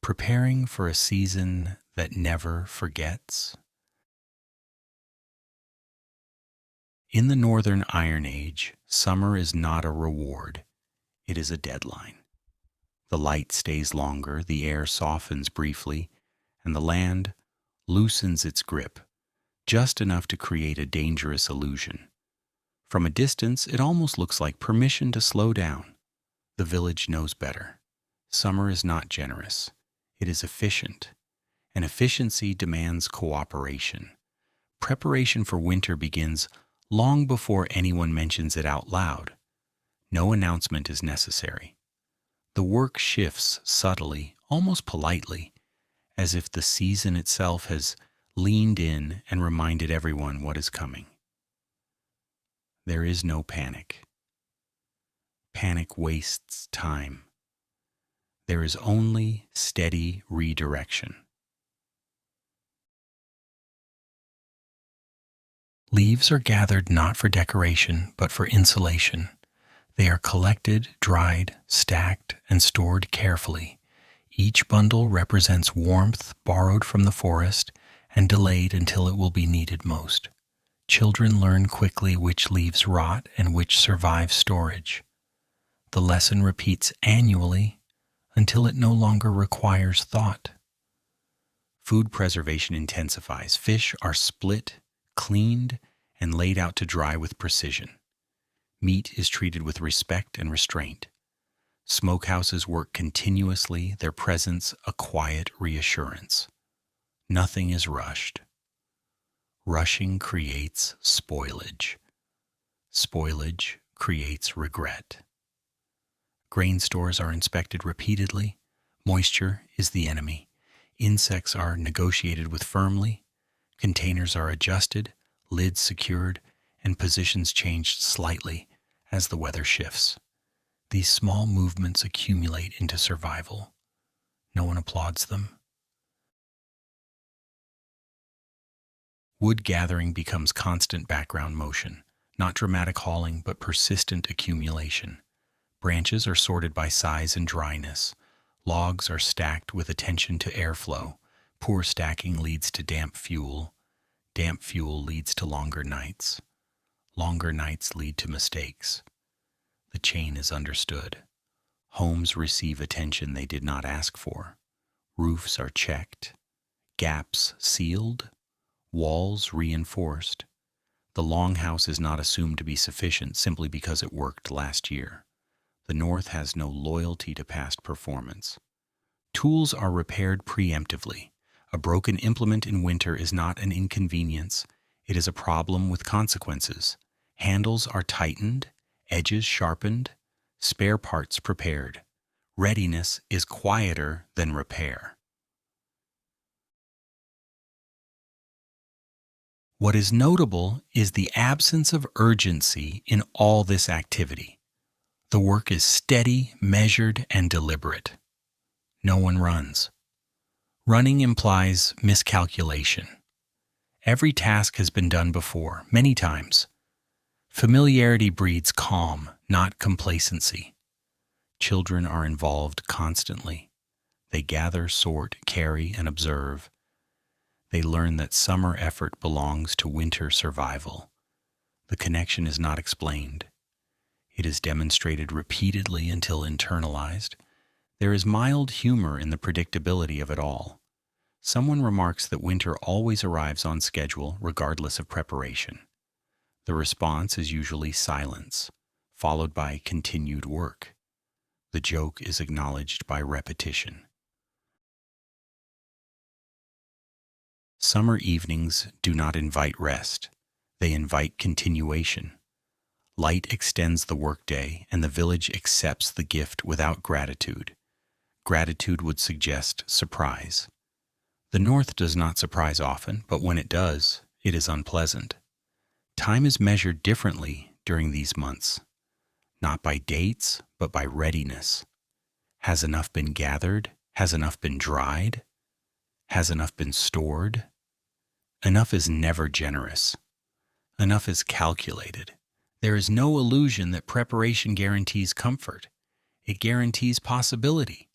Preparing for a season that never forgets. In the Northern Iron Age, summer is not a reward. It is a deadline. The light stays longer, the air softens briefly, and the land loosens its grip, just enough to create a dangerous illusion. From a distance, it almost looks like permission to slow down. The village knows better. Summer is not generous. It is efficient, and efficiency demands cooperation. Preparation for winter begins long before anyone mentions it out loud. No announcement is necessary. The work shifts subtly, almost politely, as if the season itself has leaned in and reminded everyone what is coming. There is no panic. Panic wastes time. There is only steady redirection. Leaves are gathered not for decoration, but for insulation. They are collected, dried, stacked, and stored carefully. Each bundle represents warmth borrowed from the forest and delayed until it will be needed most. Children learn quickly which leaves rot and which survive storage. The lesson repeats annually until it no longer requires thought. Food preservation intensifies. Fish are split, cleaned, and laid out to dry with precision. Meat is treated with respect and restraint. Smokehouses work continuously, their presence a quiet reassurance. Nothing is rushed. Rushing creates spoilage. Spoilage creates regret. Grain stores are inspected repeatedly. Moisture is the enemy. Insects are negotiated with firmly. Containers are adjusted, lids secured, and positions changed slightly as the weather shifts. These small movements accumulate into survival. No one applauds them. Wood gathering becomes constant background motion, not dramatic hauling, but persistent accumulation. Branches are sorted by size and dryness. Logs are stacked with attention to airflow. Poor stacking leads to damp fuel. Damp fuel leads to longer nights. Longer nights lead to mistakes. The chain is understood. Homes receive attention they did not ask for. Roofs are checked. Gaps sealed. Walls reinforced. The Longhouse is not assumed to be sufficient simply because it worked last year. The North has no loyalty to past performance. Tools are repaired preemptively. A broken implement in winter is not an inconvenience. It is a problem with consequences. Handles are tightened, edges sharpened, spare parts prepared. Readiness is quieter than repair. What is notable is the absence of urgency in all this activity. The work is steady, measured, and deliberate. No one runs. Running implies miscalculation. Every task has been done before, many times. Familiarity breeds calm, not complacency. Children are involved constantly. They gather, sort, carry, and observe. They learn that summer effort belongs to winter survival. The connection is not explained. It is demonstrated repeatedly until internalized. There is mild humor in the predictability of it all. Someone remarks that winter always arrives on schedule regardless of preparation. The response is usually silence, followed by continued work. The joke is acknowledged by repetition. Summer evenings do not invite rest. They invite continuation. Light extends the workday, and the village accepts the gift without gratitude. Gratitude would suggest surprise. The north does not surprise often, but when it does, it is unpleasant. Time is measured differently during these months, not by dates, but by readiness. Has enough been gathered? Has enough been dried? Has enough been stored? Enough is never generous. Enough is calculated. There is no illusion that preparation guarantees comfort. It guarantees possibility.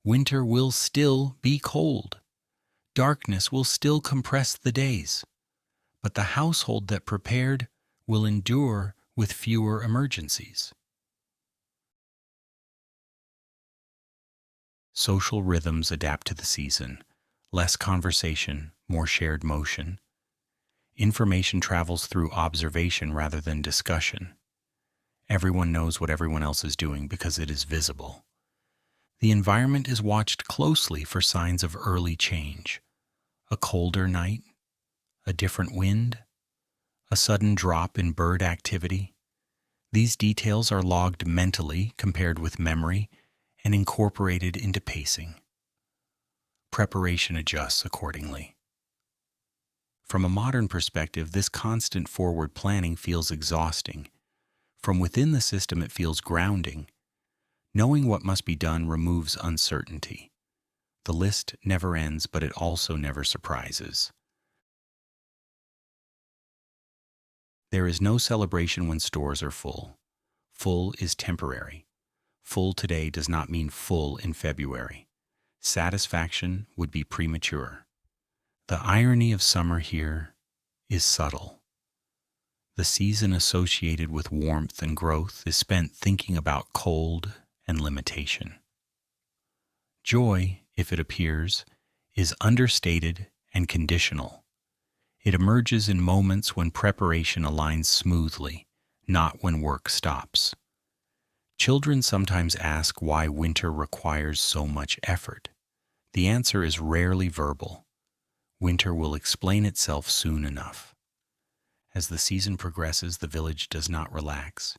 Winter will still be cold. Darkness will still compress the days. But the household that prepared will endure with fewer emergencies. Social rhythms adapt to the season. Less conversation, more shared motion. Information travels through observation rather than discussion. Everyone knows what everyone else is doing because it is visible. The environment is watched closely for signs of early change. A colder night, a different wind, a sudden drop in bird activity. These details are logged mentally, compared with memory, and incorporated into pacing. Preparation adjusts accordingly. From a modern perspective, this constant forward planning feels exhausting. From within the system, it feels grounding. Knowing what must be done removes uncertainty. The list never ends, but it also never surprises. There is no celebration when stores are full. Full is temporary. Full today does not mean full in February. Satisfaction would be premature. The irony of summer here is subtle. The season associated with warmth and growth is spent thinking about cold and limitation. Joy, if it appears, is understated and conditional. It emerges in moments when preparation aligns smoothly, not when work stops. Children sometimes ask why winter requires so much effort. The answer is rarely verbal. Winter will explain itself soon enough. As the season progresses, the village does not relax.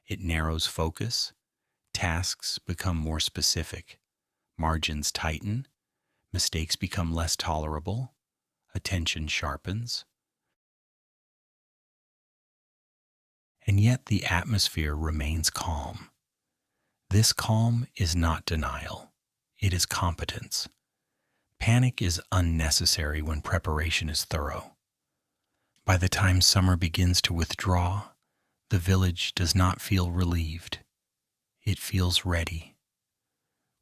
It narrows focus. Tasks become more specific. Margins tighten. Mistakes become less tolerable. Attention sharpens. And yet the atmosphere remains calm. This calm is not denial. It is competence. Panic is unnecessary when preparation is thorough. By the time summer begins to withdraw, the village does not feel relieved. It feels ready.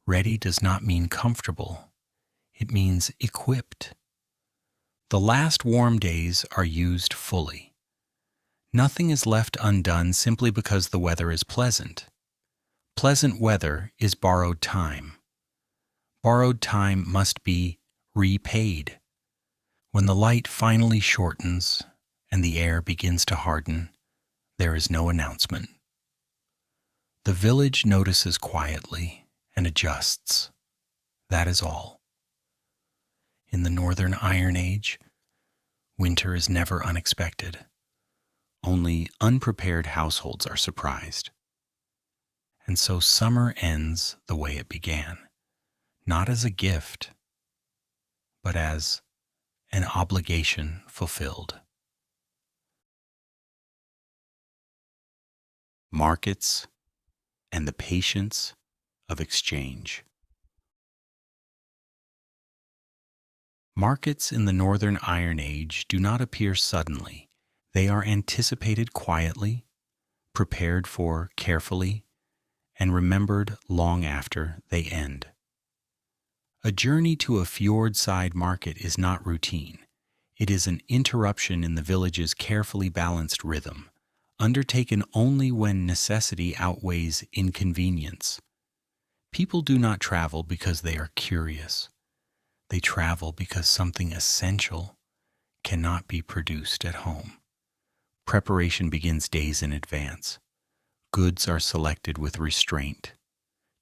Ready does not mean comfortable. It means equipped. The last warm days are used fully. Nothing is left undone simply because the weather is pleasant. Pleasant weather is borrowed time. Borrowed time must be repaid. When the light finally shortens and the air begins to harden, there is no announcement. The village notices quietly and adjusts. That is all. In the northern Iron Age, winter is never unexpected. Only unprepared households are surprised. And so summer ends the way it began, not as a gift, but as an obligation fulfilled. Markets and the patience of exchange. Markets in the Northern Iron Age do not appear suddenly. They are anticipated quietly, prepared for carefully, and remembered long after they end. A journey to a fjord-side market is not routine. It is an interruption in the village's carefully balanced rhythm, undertaken only when necessity outweighs inconvenience. People do not travel because they are curious. They travel because something essential cannot be produced at home. Preparation begins days in advance. Goods are selected with restraint.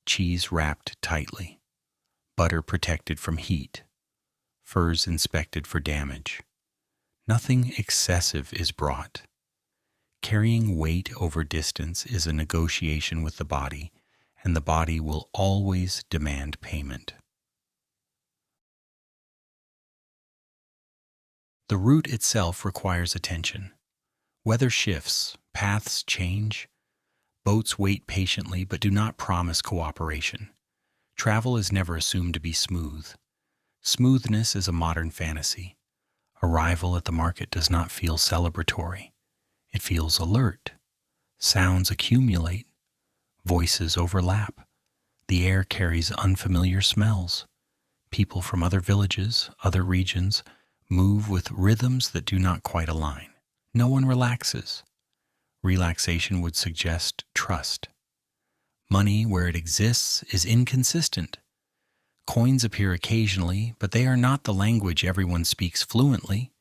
Cheese wrapped tightly. Butter protected from heat. Furs inspected for damage. Nothing excessive is brought. Carrying weight over distance is a negotiation with the body, and the body will always demand payment. The route itself requires attention. Weather shifts, paths change. Boats wait patiently but do not promise cooperation. Travel is never assumed to be smooth. Smoothness is a modern fantasy. Arrival at the market does not feel celebratory. It feels alert. Sounds accumulate. Voices overlap. The air carries unfamiliar smells. People from other villages, other regions, move with rhythms that do not quite align. No one relaxes. Relaxation would suggest trust. Money, where it exists, is inconsistent. Coins appear occasionally, but they are not the language everyone speaks fluently.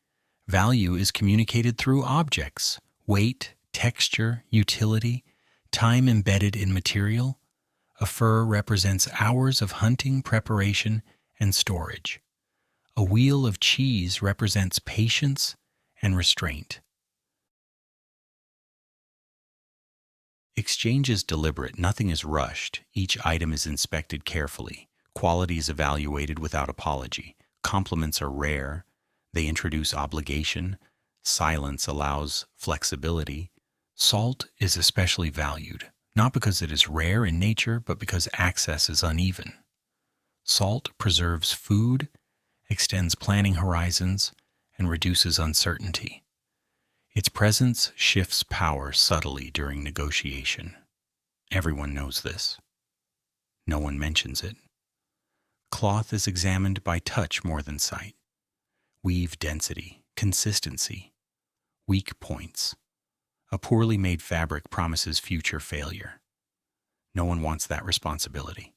Value is communicated through objects, weight, texture, utility, time embedded in material. A fur represents hours of hunting, preparation, and storage. A wheel of cheese represents patience and restraint. Exchange is deliberate. Nothing is rushed. Each item is inspected carefully. Quality is evaluated without apology. Compliments are rare. They introduce obligation. Silence allows flexibility. Salt is especially valued, not because it is rare in nature, but because access is uneven. Salt preserves food, extends planning horizons, and reduces uncertainty. Its presence shifts power subtly during negotiation. Everyone knows this. No one mentions it. Cloth is examined by touch more than sight. Weave density, consistency, weak points. A poorly made fabric promises future failure. No one wants that responsibility.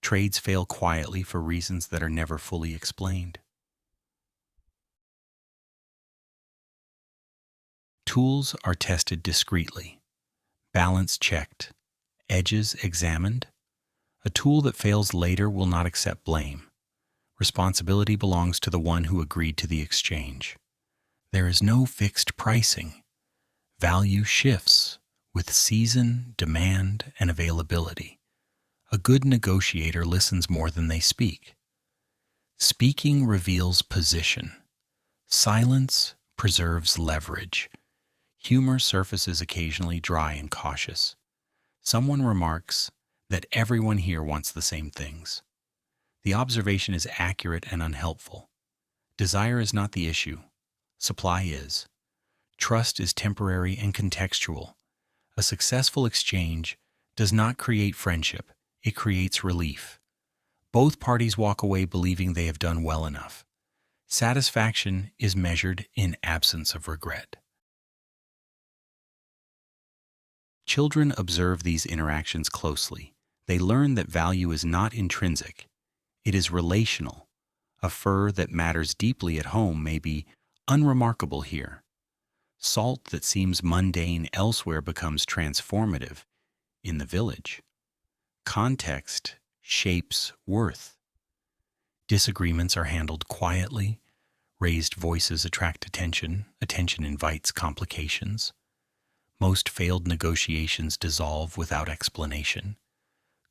Trades fail quietly for reasons that are never fully explained. Tools are tested discreetly, balance checked, edges examined. A tool that fails later will not accept blame. Responsibility belongs to the one who agreed to the exchange. There is no fixed pricing. Value shifts with season, demand, and availability. A good negotiator listens more than they speak. Speaking reveals position. Silence preserves leverage. Humor surfaces occasionally dry and cautious. Someone remarks that everyone here wants the same things. The observation is accurate and unhelpful. Desire is not the issue. Supply is. Trust is temporary and contextual. A successful exchange does not create friendship. It creates relief. Both parties walk away believing they have done well enough. Satisfaction is measured in absence of regret. Children observe these interactions closely. They learn that value is not intrinsic. It is relational. A fur that matters deeply at home may be unremarkable here. Salt that seems mundane elsewhere becomes transformative in the village. Context shapes worth. Disagreements are handled quietly. Raised voices attract attention. Attention invites complications. Most failed negotiations dissolve without explanation.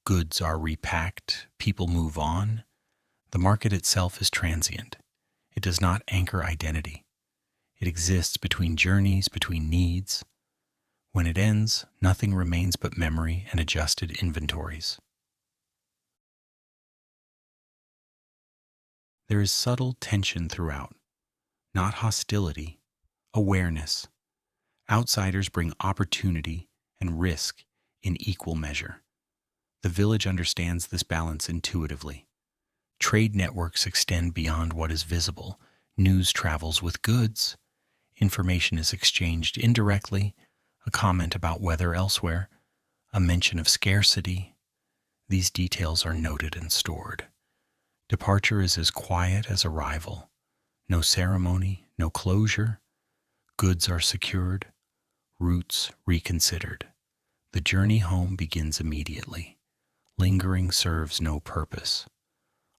Goods are repacked. People move on. The market itself is transient. It does not anchor identity. It exists between journeys, between needs. When it ends, nothing remains but memory and adjusted inventories. There is subtle tension throughout, not hostility, awareness. Outsiders bring opportunity and risk in equal measure. The village understands this balance intuitively. Trade networks extend beyond what is visible. News travels with goods. Information is exchanged indirectly. A comment about weather elsewhere. A mention of scarcity. These details are noted and stored. Departure is as quiet as arrival. No ceremony, no closure. Goods are secured, routes reconsidered. The journey home begins immediately. Lingering serves no purpose.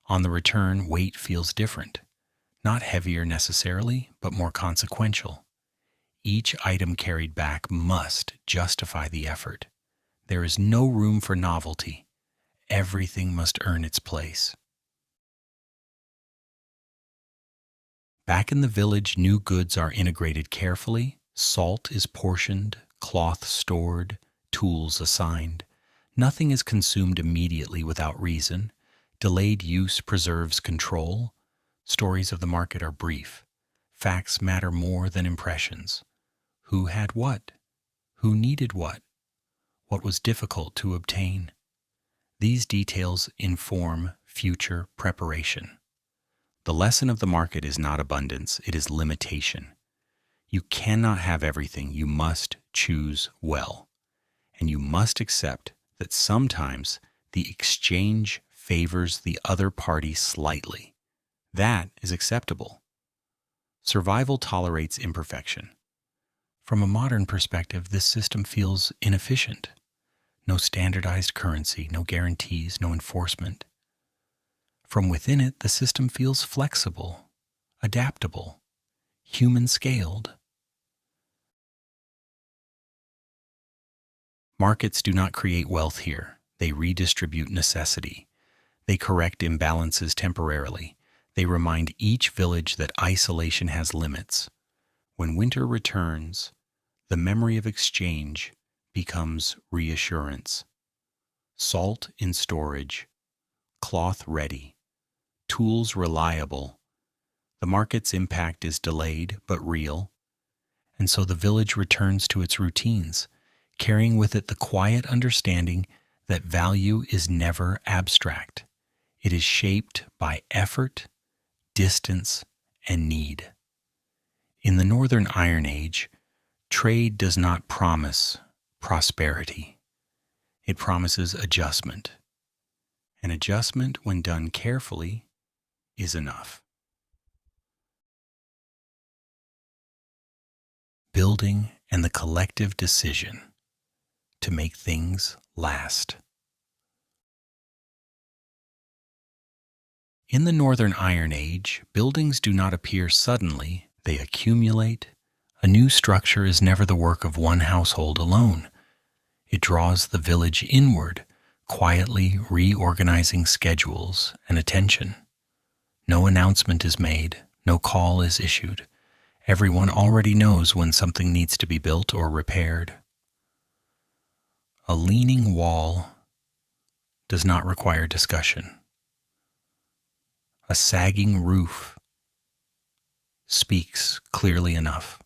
On the return, weight feels different. Not heavier necessarily, but more consequential. Each item carried back must justify the effort. There is no room for novelty. Everything must earn its place. Back in the village, new goods are integrated carefully. Salt is portioned, cloth stored, tools assigned. Nothing is consumed immediately without reason. Delayed use preserves control. Stories of the market are brief. Facts matter more than impressions. Who had what? Who needed what? What was difficult to obtain? These details inform future preparation. The lesson of the market is not abundance, it is limitation. You cannot have everything, you must choose well. And you must accept that sometimes the exchange favors the other party slightly. That is acceptable. Survival tolerates imperfection. From a modern perspective, this system feels inefficient. No standardized currency, no guarantees, no enforcement. From within it, the system feels flexible, adaptable, human-scaled. Markets do not create wealth here. They redistribute necessity. They correct imbalances temporarily. They remind each village that isolation has limits. When winter returns, the memory of exchange becomes reassurance. Salt in storage, cloth ready, tools reliable. The market's impact is delayed but real, and so the village returns to its routines, carrying with it the quiet understanding that value is never abstract. It is shaped by effort, distance, and need. In the Northern Iron Age, trade does not promise prosperity. It promises adjustment. And adjustment, when done carefully, is enough. Building and the collective decision to make things last. In the Northern Iron Age, buildings do not appear suddenly, they accumulate. A new structure is never the work of one household alone. It draws the village inward, quietly reorganizing schedules and attention. No announcement is made, no call is issued. Everyone already knows when something needs to be built or repaired. A leaning wall does not require discussion. A sagging roof speaks clearly enough.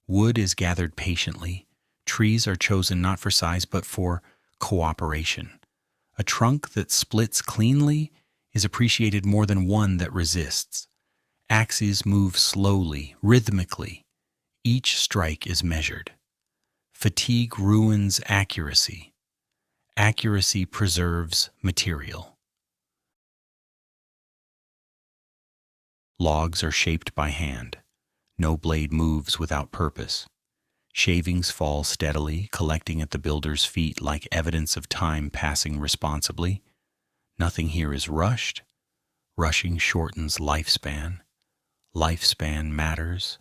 Wood is gathered patiently. Trees are chosen not for size but for cooperation. A trunk that splits cleanly is appreciated more than one that resists. Axes move slowly, rhythmically. Each strike is measured. Fatigue ruins accuracy. Accuracy preserves material. Logs are shaped by hand. No blade moves without purpose. Shavings fall steadily, collecting at the builder's feet like evidence of time passing responsibly. Nothing here is rushed. Rushing shortens lifespan. Lifespan matters.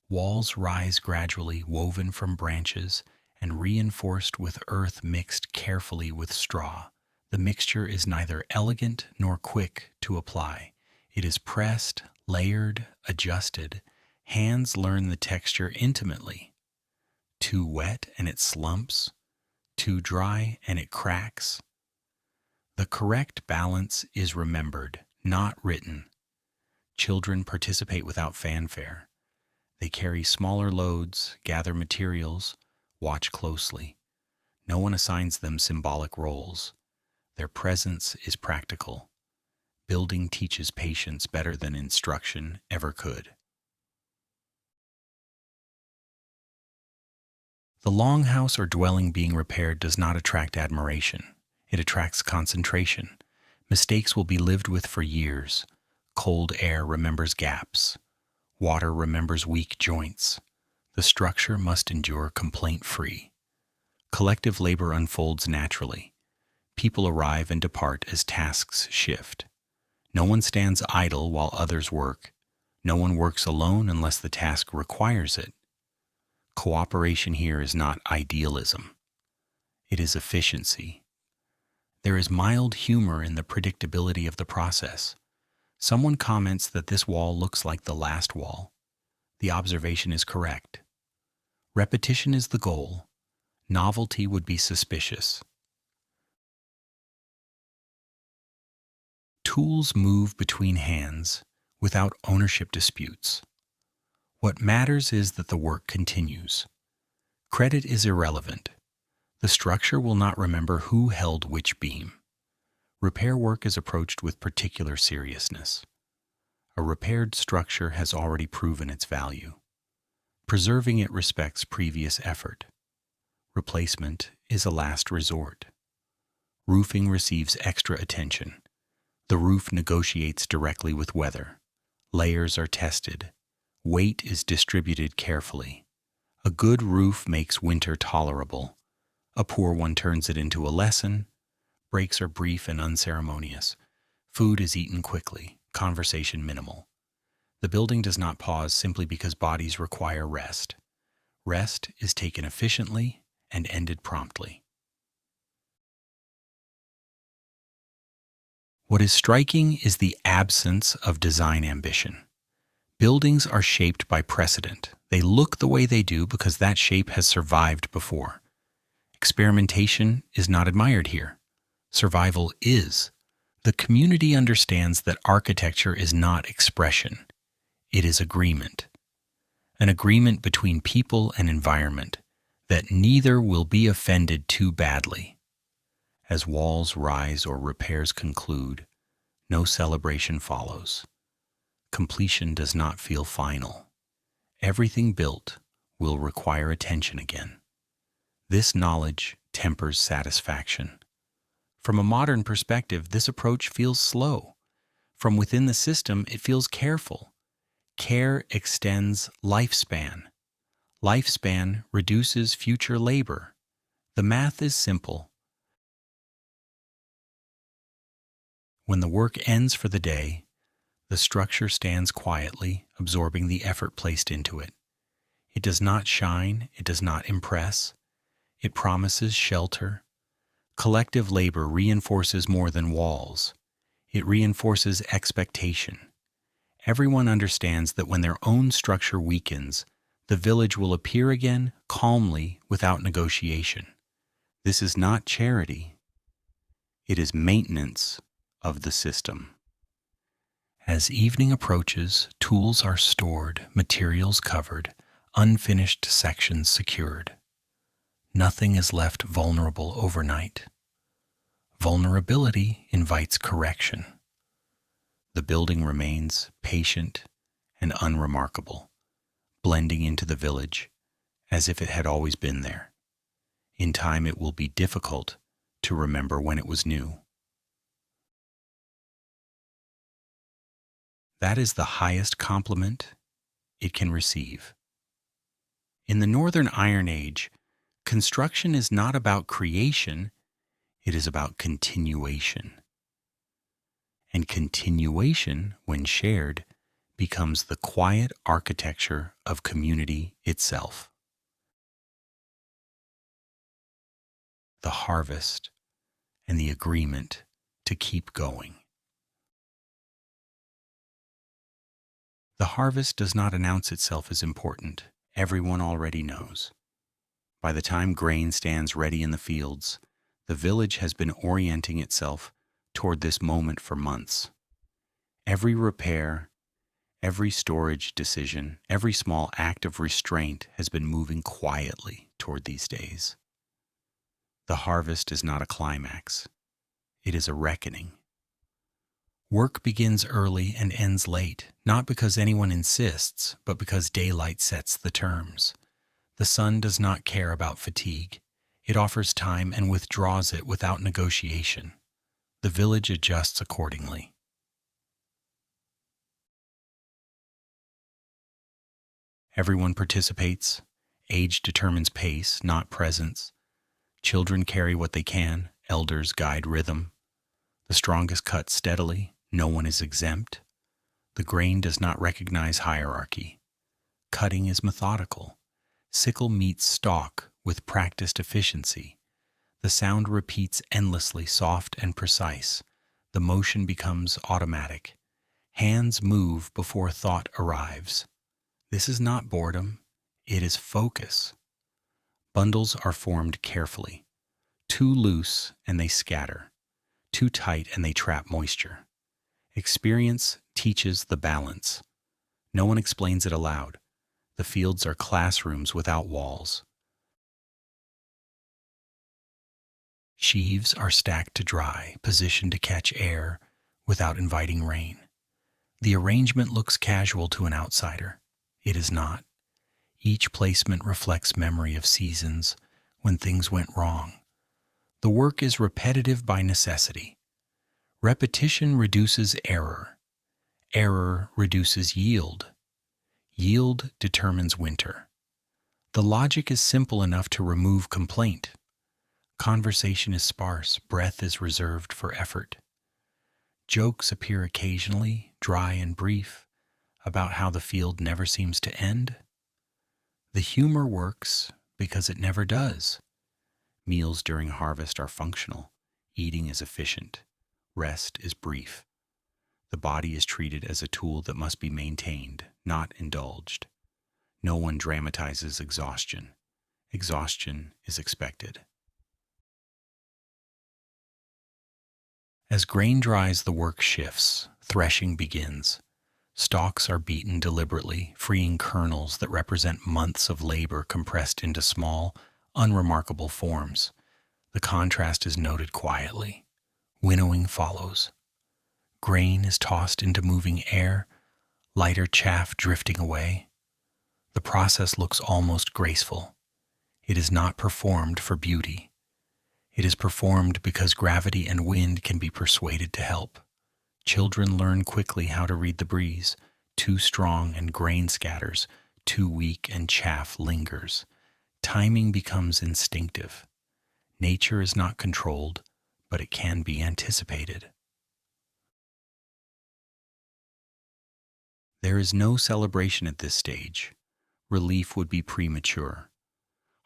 Walls rise gradually, woven from branches and reinforced with earth mixed carefully with straw. The mixture is neither elegant nor quick to apply. It is pressed, layered, adjusted. Hands learn the texture intimately. Too wet and it slumps. Too dry and it cracks. The correct balance is remembered, not written. Children participate without fanfare. They carry smaller loads, gather materials, watch closely. No one assigns them symbolic roles. Their presence is practical. Building teaches patience better than instruction ever could. The longhouse or dwelling being repaired does not attract admiration. It attracts concentration. Mistakes will be lived with for years. Cold air remembers gaps. Water remembers weak joints. The structure must endure complaint-free. Collective labor unfolds naturally. People arrive and depart as tasks shift. No one stands idle while others work. No one works alone unless the task requires it. Cooperation here is not idealism. It is efficiency. There is mild humor in the predictability of the process. Someone comments that this wall looks like the last wall. The observation is correct. Repetition is the goal. Novelty would be suspicious. Tools move between hands without ownership disputes. What matters is that the work continues. Credit is irrelevant. The structure will not remember who held which beam. Repair work is approached with particular seriousness. A repaired structure has already proven its value. Preserving it respects previous effort. Replacement is a last resort. Roofing receives extra attention. The roof negotiates directly with weather. Layers are tested. Weight is distributed carefully. A good roof makes winter tolerable. A poor one turns it into a lesson. Breaks are brief and unceremonious. Food is eaten quickly, conversation minimal. The building does not pause simply because bodies require rest. Rest is taken efficiently and ended promptly. What is striking is the absence of design ambition. Buildings are shaped by precedent. They look the way they do because that shape has survived before. Experimentation is not admired here. Survival is. The community understands that architecture is not expression. It is agreement. An agreement between people and environment that neither will be offended too badly. As walls rise or repairs conclude, no celebration follows. Completion does not feel final. Everything built will require attention again. This knowledge tempers satisfaction. From a modern perspective, this approach feels slow. From within the system, it feels careful. Care extends lifespan. Lifespan reduces future labor. The math is simple. When the work ends for the day, the structure stands quietly, absorbing the effort placed into it. It does not shine, it does not impress. It promises shelter. Collective labor reinforces more than walls. It reinforces expectation. Everyone understands that when their own structure weakens, the village will appear again calmly without negotiation. This is not charity. It is maintenance of the system. As evening approaches, tools are stored, materials covered, unfinished sections secured. Nothing is left vulnerable overnight. Vulnerability invites correction. The building remains patient and unremarkable, blending into the village as if it had always been there. In time, it will be difficult to remember when it was new. That is the highest compliment it can receive. In the Northern Iron Age, construction is not about creation, it is about continuation. And continuation, when shared, becomes the quiet architecture of community itself. The harvest and the agreement to keep going. The harvest does not announce itself as important. Everyone already knows. By the time grain stands ready in the fields, the village has been orienting itself toward this moment for months. Every repair, every storage decision, every small act of restraint has been moving quietly toward these days. The harvest is not a climax. It is a reckoning. Work begins early and ends late, not because anyone insists, but because daylight sets the terms. The sun does not care about fatigue. It offers time and withdraws it without negotiation. The village adjusts accordingly. Everyone participates. Age determines pace, not presence. Children carry what they can, elders guide rhythm. The strongest cut steadily, no one is exempt. The grain does not recognize hierarchy. Cutting is methodical. Sickle meets stalk with practiced efficiency. The sound repeats endlessly, soft and precise. The motion becomes automatic. Hands move before thought arrives. This is not boredom, it is focus. Bundles are formed carefully. Too loose and they scatter. Too tight and they trap moisture. Experience teaches the balance. No one explains it aloud. The fields are classrooms without walls. Sheaves are stacked to dry, positioned to catch air without inviting rain. The arrangement looks casual to an outsider. It is not. Each placement reflects memory of seasons when things went wrong. The work is repetitive by necessity. Repetition reduces error. Error reduces yield. Yield determines winter. The logic is simple enough to remove complaint. Conversation is sparse, breath is reserved for effort. Jokes appear occasionally, dry and brief, about how the field never seems to end. The humor works because it never does. Meals during harvest are functional. Eating is efficient. Rest is brief. The body is treated as a tool that must be maintained, not indulged. No one dramatizes exhaustion. Exhaustion is expected. As grain dries, the work shifts. Threshing begins. Stalks are beaten deliberately, freeing kernels that represent months of labor compressed into small, unremarkable forms. The contrast is noted quietly. Winnowing follows. Grain is tossed into moving air, lighter chaff drifting away. The process looks almost graceful. It is not performed for beauty. It is performed because gravity and wind can be persuaded to help. Children learn quickly how to read the breeze. Too strong and grain scatters, too weak and chaff lingers. Timing becomes instinctive. Nature is not controlled, but it can be anticipated. There is no celebration at this stage. Relief would be premature.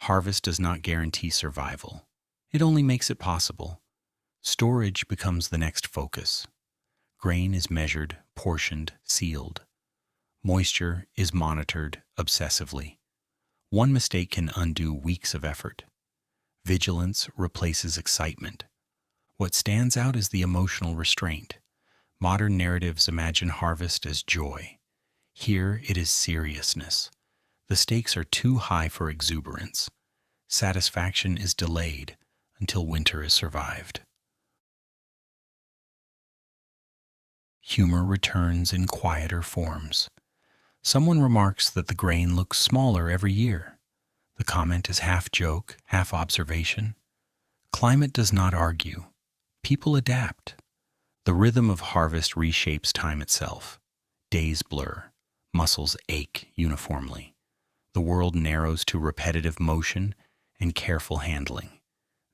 Harvest does not guarantee survival. It only makes it possible. Storage becomes the next focus. Grain is measured, portioned, sealed. Moisture is monitored obsessively. One mistake can undo weeks of effort. Vigilance replaces excitement. What stands out is the emotional restraint. Modern narratives imagine harvest as joy. Here it is seriousness. The stakes are too high for exuberance. Satisfaction is delayed until winter is survived. Humor returns in quieter forms. Someone remarks that the grain looks smaller every year. The comment is half joke, half observation. Climate does not argue. People adapt. The rhythm of harvest reshapes time itself. Days blur. Muscles ache uniformly. The world narrows to repetitive motion and careful handling.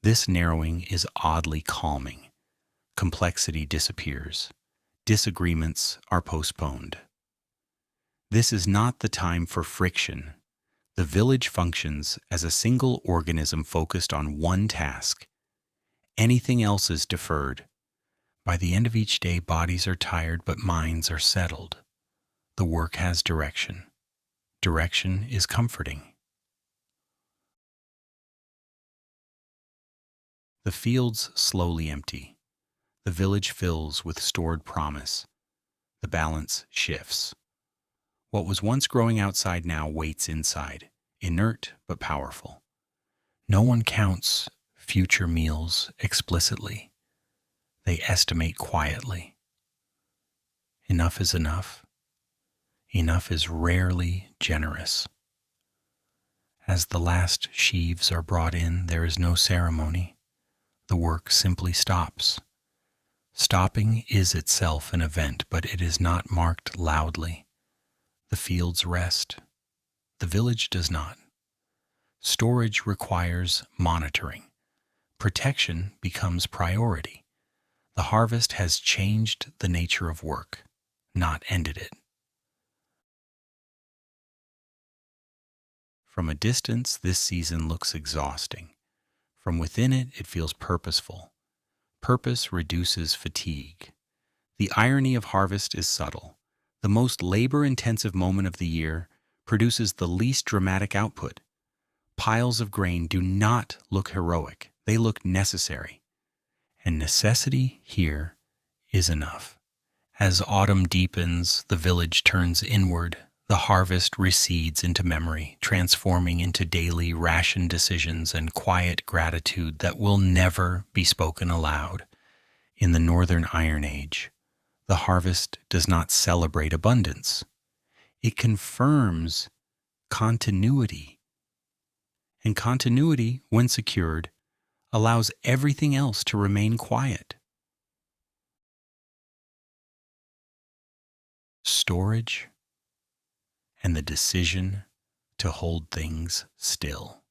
This narrowing is oddly calming. Complexity disappears. Disagreements are postponed. This is not the time for friction. The village functions as a single organism focused on one task. Anything else is deferred. By the end of each day, bodies are tired, but minds are settled. The work has direction. Direction is comforting. The fields slowly empty. The village fills with stored promise. The balance shifts. What was once growing outside now waits inside, inert but powerful. No one counts future meals explicitly. They estimate quietly. Enough is enough. Enough is rarely generous. As the last sheaves are brought in, there is no ceremony. The work simply stops. Stopping is itself an event, but it is not marked loudly. The fields rest. The village does not. Storage requires monitoring. Protection becomes priority. The harvest has changed the nature of work, not ended it. From a distance, this season looks exhausting. From within it, it feels purposeful. Purpose reduces fatigue. The irony of harvest is subtle. The most labor-intensive moment of the year produces the least dramatic output. Piles of grain do not look heroic. They look necessary. And necessity here is enough. As autumn deepens, the village turns inward. The harvest recedes into memory, transforming into daily ration decisions and quiet gratitude that will never be spoken aloud. In the Northern Iron Age, the harvest does not celebrate abundance. It confirms continuity. And continuity, when secured, allows everything else to remain quiet. Storage and the decision to hold things still.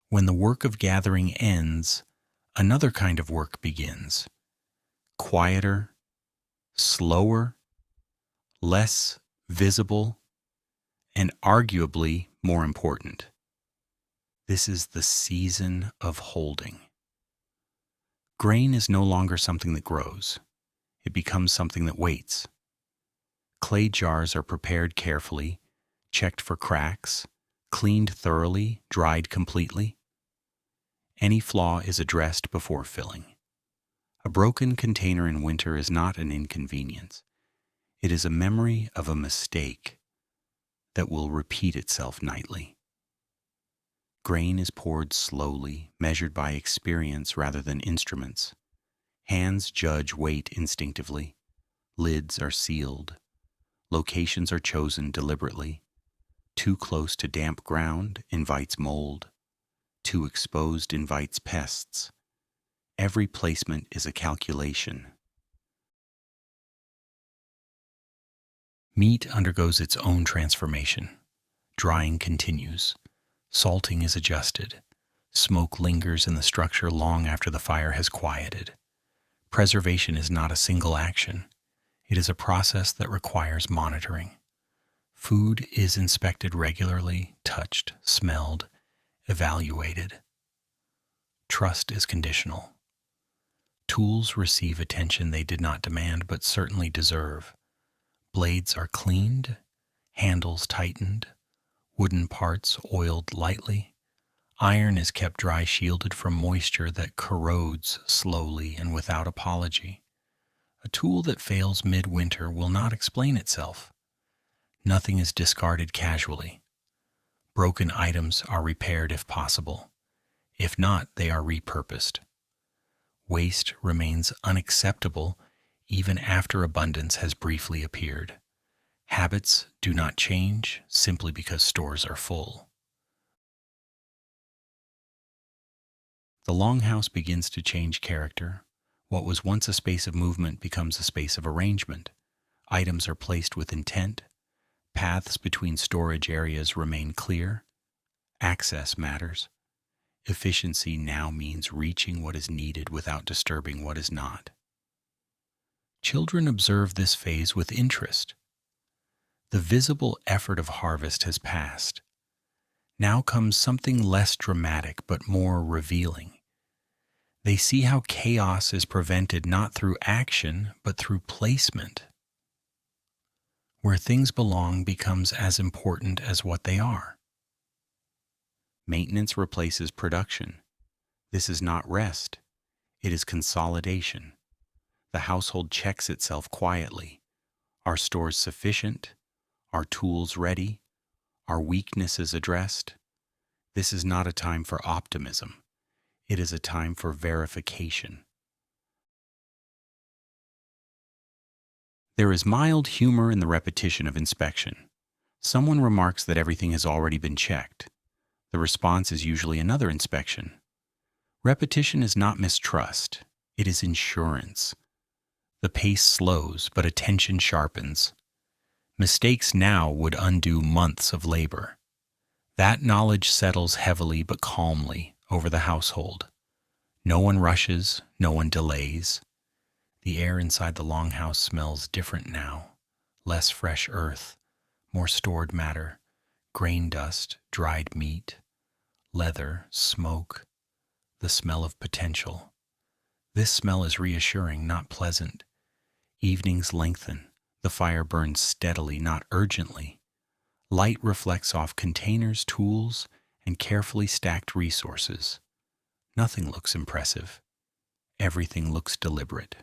When the work of gathering ends, another kind of work begins. Quieter, slower, less visible, and arguably more important. This is the season of holding. Grain is no longer something that grows. It becomes something that waits. Clay jars are prepared carefully, checked for cracks, cleaned thoroughly, dried completely. Any flaw is addressed before filling. A broken container in winter is not an inconvenience. It is a memory of a mistake that will repeat itself nightly. Grain is poured slowly, measured by experience rather than instruments. Hands judge weight instinctively. Lids are sealed. Locations are chosen deliberately. Too close to damp ground invites mold. Too exposed invites pests. Every placement is a calculation. Meat undergoes its own transformation. Drying continues. Salting is adjusted. Smoke lingers in the structure long after the fire has quieted. Preservation is not a single action. It is a process that requires monitoring. Food is inspected regularly, touched, smelled, evaluated. Trust is conditional. Tools receive attention they did not demand but certainly deserve. Blades are cleaned, handles tightened, wooden parts oiled lightly. Iron is kept dry, shielded from moisture that corrodes slowly and without apology. A tool that fails midwinter will not explain itself. Nothing is discarded casually. Broken items are repaired if possible. If not, they are repurposed. Waste remains unacceptable even after abundance has briefly appeared. Habits do not change simply because stores are full. The Longhouse begins to change character. What was once a space of movement becomes a space of arrangement. Items are placed with intent. Paths between storage areas remain clear. Access matters. Efficiency now means reaching what is needed without disturbing what is not. Children observe this phase with interest. The visible effort of harvest has passed. Now comes something less dramatic but more revealing. They see how chaos is prevented not through action but through placement. Where things belong becomes as important as what they are. Maintenance replaces production. This is not rest. It is consolidation. The household checks itself quietly. Are stores sufficient? Are tools ready? Are weaknesses addressed? This is not a time for optimism. It is a time for verification. There is mild humor in the repetition of inspection. Someone remarks that everything has already been checked. The response is usually another inspection. Repetition is not mistrust, it is insurance. The pace slows, but attention sharpens. Mistakes now would undo months of labor. That knowledge settles heavily but calmly over the household. No one rushes, no one delays. The air inside the Longhouse smells different now. Less fresh earth, more stored matter, grain dust, dried meat, leather, smoke, the smell of potential. This smell is reassuring, not pleasant. Evenings lengthen. The fire burns steadily, not urgently. Light reflects off containers, tools, and carefully stacked resources. Nothing looks impressive. Everything looks deliberate.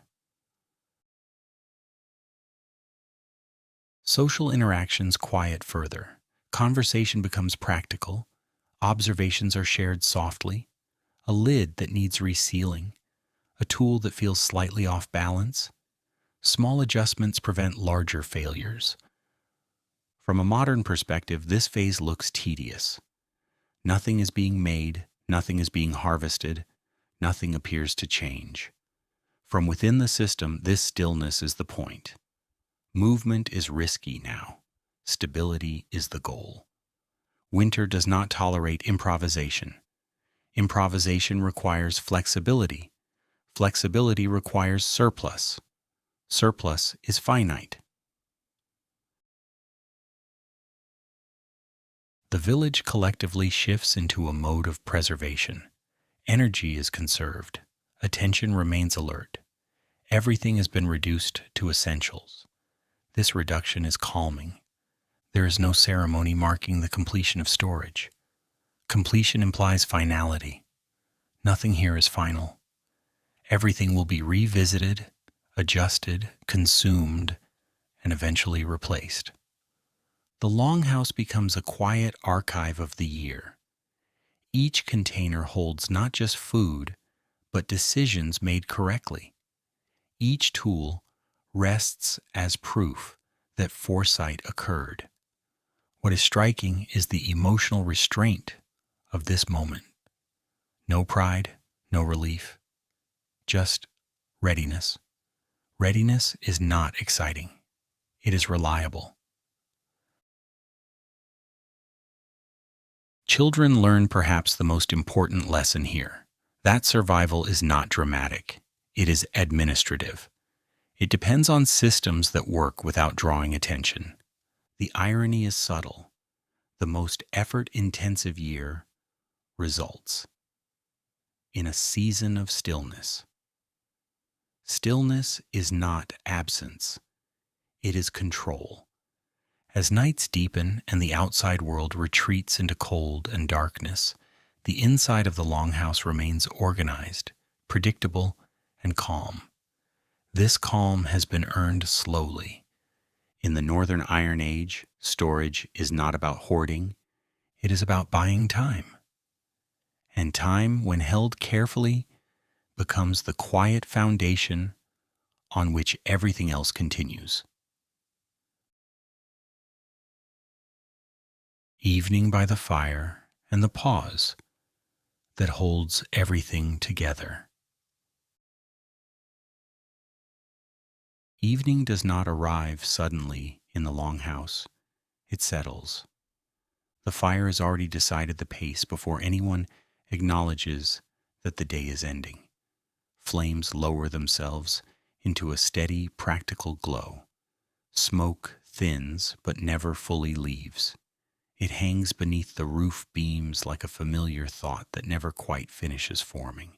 Social interactions quiet further. Conversation becomes practical. Observations are shared softly. A lid that needs resealing. A tool that feels slightly off balance. Small adjustments prevent larger failures. From a modern perspective, this phase looks tedious. Nothing is being made, nothing is being harvested, nothing appears to change. From within the system, this stillness is the point. Movement is risky now. Stability is the goal. Winter does not tolerate improvisation. Improvisation requires flexibility. Flexibility requires surplus. Surplus is finite. The village collectively shifts into a mode of preservation. Energy is conserved. Attention remains alert. Everything has been reduced to essentials. This reduction is calming. There is no ceremony marking the completion of storage. Completion implies finality. Nothing here is final. Everything will be revisited, adjusted, consumed, and eventually replaced. The Longhouse becomes a quiet archive of the year. Each container holds not just food, but decisions made correctly. Each tool rests as proof that foresight occurred. What is striking is the emotional restraint of this moment. No pride, no relief, just readiness. Readiness is not exciting. It is reliable. Children learn perhaps the most important lesson here. That survival is not dramatic. It is administrative. It depends on systems that work without drawing attention. The irony is subtle. The most effort-intensive year results in a season of stillness. Stillness is not absence. It is control. As nights deepen and the outside world retreats into cold and darkness, the inside of the Longhouse remains organized, predictable, and calm. This calm has been earned slowly. In the Northern Iron Age, storage is not about hoarding, it is about buying time. And time, when held carefully, becomes the quiet foundation on which everything else continues. Evening by the fire and the pause that holds everything together. Evening does not arrive suddenly in the Longhouse. It settles. The fire has already decided the pace before anyone acknowledges that the day is ending. Flames lower themselves into a steady, practical glow. Smoke thins but never fully leaves. It hangs beneath the roof beams like a familiar thought that never quite finishes forming.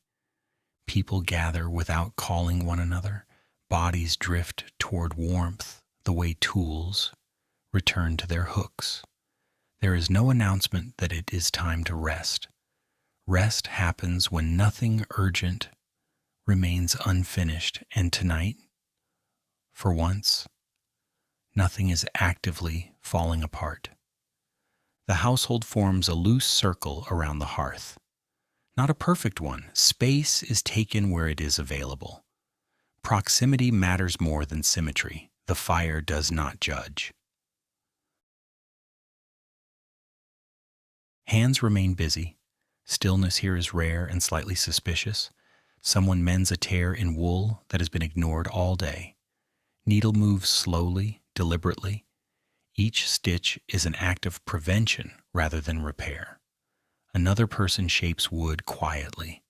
People gather without calling one another. Bodies drift toward warmth the way tools return to their hooks. There is no announcement that it is time to rest. Rest happens when nothing urgent remains unfinished, and tonight, for once, nothing is actively falling apart. The household forms a loose circle around the hearth. Not a perfect one. Space is taken where it is available. Proximity matters more than symmetry. The fire does not judge. Hands remain busy. Stillness here is rare and slightly suspicious. Someone mends a tear in wool that has been ignored all day. Needle moves slowly, deliberately. Each stitch is an act of prevention rather than repair. Another person shapes wood quietly,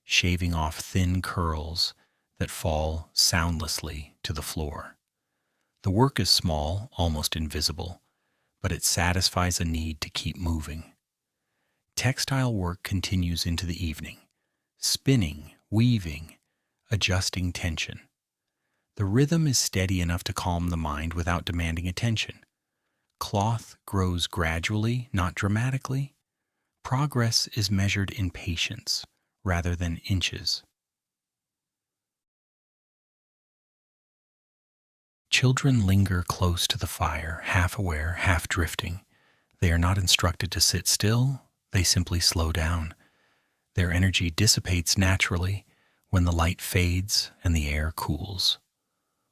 shaving off thin curls that fall soundlessly to the floor. The work is small, almost invisible, but it satisfies a need to keep moving. Textile work continues into the evening, spinning, weaving, adjusting tension. The rhythm is steady enough to calm the mind without demanding attention. Cloth grows gradually, not dramatically. Progress is measured in patience rather than inches. Children linger close to the fire, half aware, half drifting. They are not instructed to sit still, they simply slow down. Their energy dissipates naturally when the light fades and the air cools.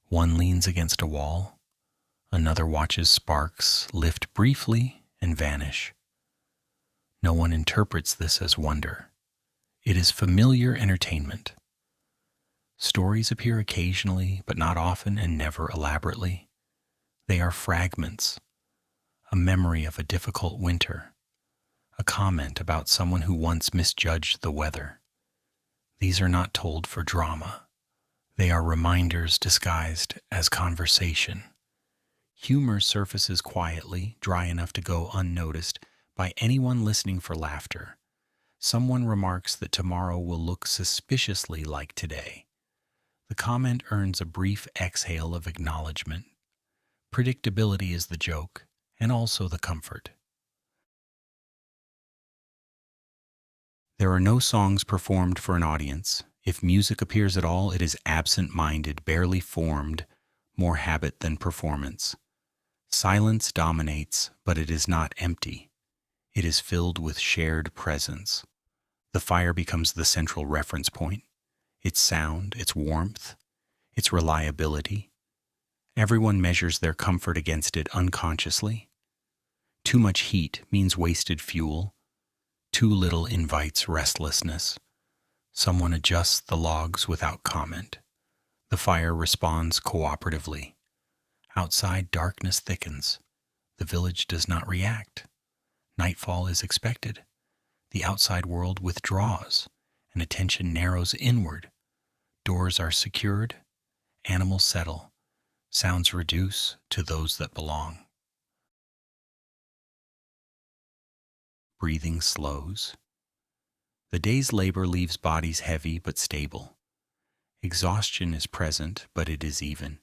One leans against a wall, another watches sparks lift briefly and vanish. No one interprets this as wonder. It is familiar entertainment. Stories appear occasionally, but not often and never elaborately. They are fragments, a memory of a difficult winter, a comment about someone who once misjudged the weather. These are not told for drama. They are reminders disguised as conversation. Humor surfaces quietly, dry enough to go unnoticed by anyone listening for laughter. Someone remarks that tomorrow will look suspiciously like today. The comment earns a brief exhale of acknowledgement. Predictability is the joke, and also the comfort. There are no songs performed for an audience. If music appears at all, it is absent-minded, barely formed, more habit than performance. Silence dominates, but it is not empty. It is filled with shared presence. The fire becomes the central reference point. Its sound, its warmth, its reliability. Everyone measures their comfort against it unconsciously. Too much heat means wasted fuel. Too little invites restlessness. Someone adjusts the logs without comment. The fire responds cooperatively. Outside, darkness thickens. The village does not react. Nightfall is expected. The outside world withdraws, and attention narrows inward. Doors are secured. Animals settle. Sounds reduce to those that belong. Breathing slows. The day's labor leaves bodies heavy but stable. Exhaustion is present, but it is even.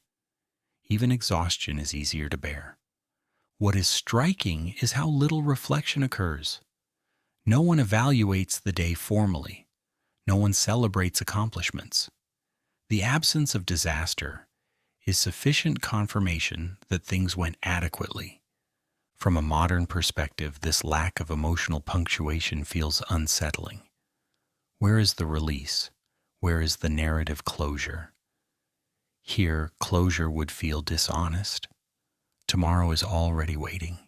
Even exhaustion is easier to bear. What is striking is how little reflection occurs. No one evaluates the day formally. No one celebrates accomplishments. The absence of disaster is sufficient confirmation that things went adequately. From a modern perspective, this lack of emotional punctuation feels unsettling. Where is the release? Where is the narrative closure? Here, closure would feel dishonest. Tomorrow is already waiting.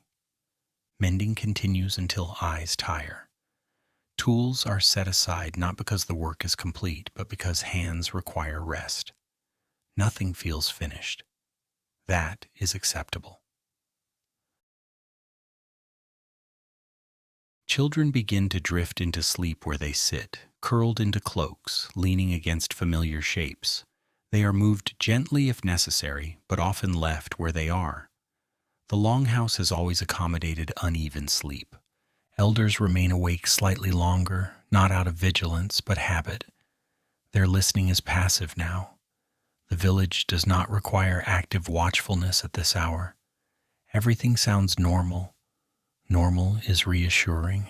Mending continues until eyes tire. Tools are set aside not because the work is complete, but because hands require rest. Nothing feels finished. That is acceptable. Children begin to drift into sleep where they sit, curled into cloaks, leaning against familiar shapes. They are moved gently if necessary, but often left where they are. The Longhouse has always accommodated uneven sleep. Elders remain awake slightly longer, not out of vigilance, but habit. Their listening is passive now. The village does not require active watchfulness at this hour. Everything sounds normal. Normal is reassuring.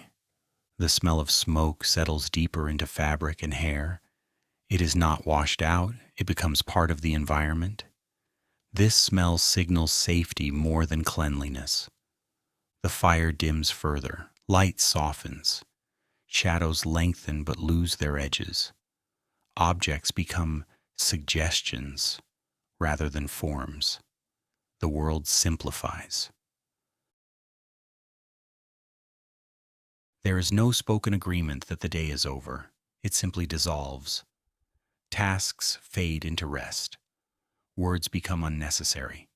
The smell of smoke settles deeper into fabric and hair. It is not washed out, it becomes part of the environment. This smell signals safety more than cleanliness. The fire dims further, light softens. Shadows lengthen but lose their edges. Objects become suggestions rather than forms. The world simplifies. There is no spoken agreement that the day is over. It simply dissolves. Tasks fade into rest. Words become unnecessary.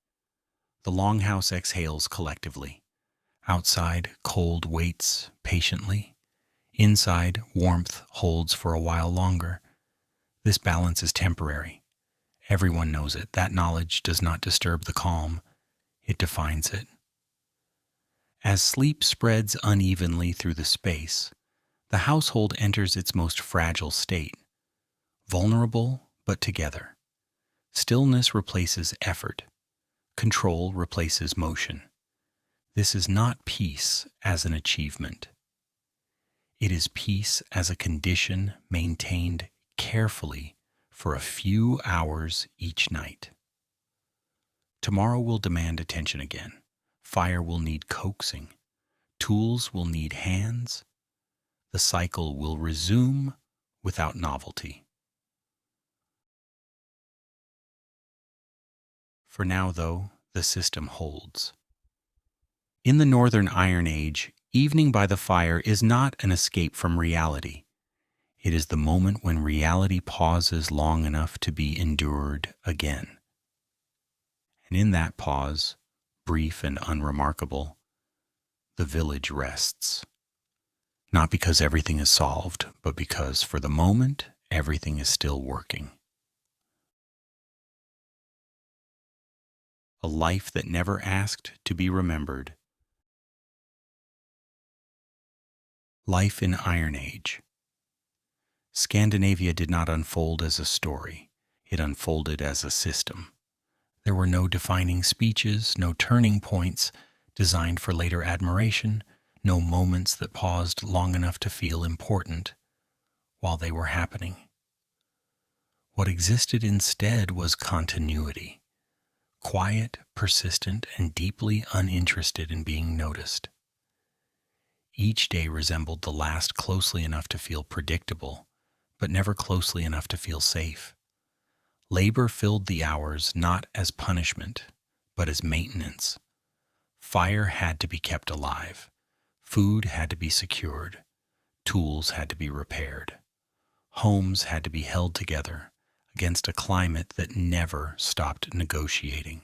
The Longhouse exhales collectively. Outside, cold waits patiently. Inside, warmth holds for a while longer. This balance is temporary. Everyone knows it. That knowledge does not disturb the calm. It defines it. As sleep spreads unevenly through the space, the household enters its most fragile state. Vulnerable, but together. Stillness replaces effort. Control replaces motion. This is not peace as an achievement. It is peace as a condition maintained carefully for a few hours each night. Tomorrow will demand attention again. Fire will need coaxing. Tools will need hands. The cycle will resume without novelty. For now, though, the system holds. In the Northern Iron Age, evening by the fire is not an escape from reality. It is the moment when reality pauses long enough to be endured again. And in that pause, brief and unremarkable, the village rests. Not because everything is solved, but because, for the moment, everything is still working. A life that never asked to be remembered. Life in Iron Age. Scandinavia did not unfold as a story. It unfolded as a system. There were no defining speeches, no turning points designed for later admiration, no moments that paused long enough to feel important while they were happening. What existed instead was continuity. Quiet, persistent, and deeply uninterested in being noticed. Each day resembled the last closely enough to feel predictable, but never closely enough to feel safe. Labor filled the hours not as punishment, but as maintenance. Fire had to be kept alive. Food had to be secured. Tools had to be repaired. Homes had to be held together against a climate that never stopped negotiating.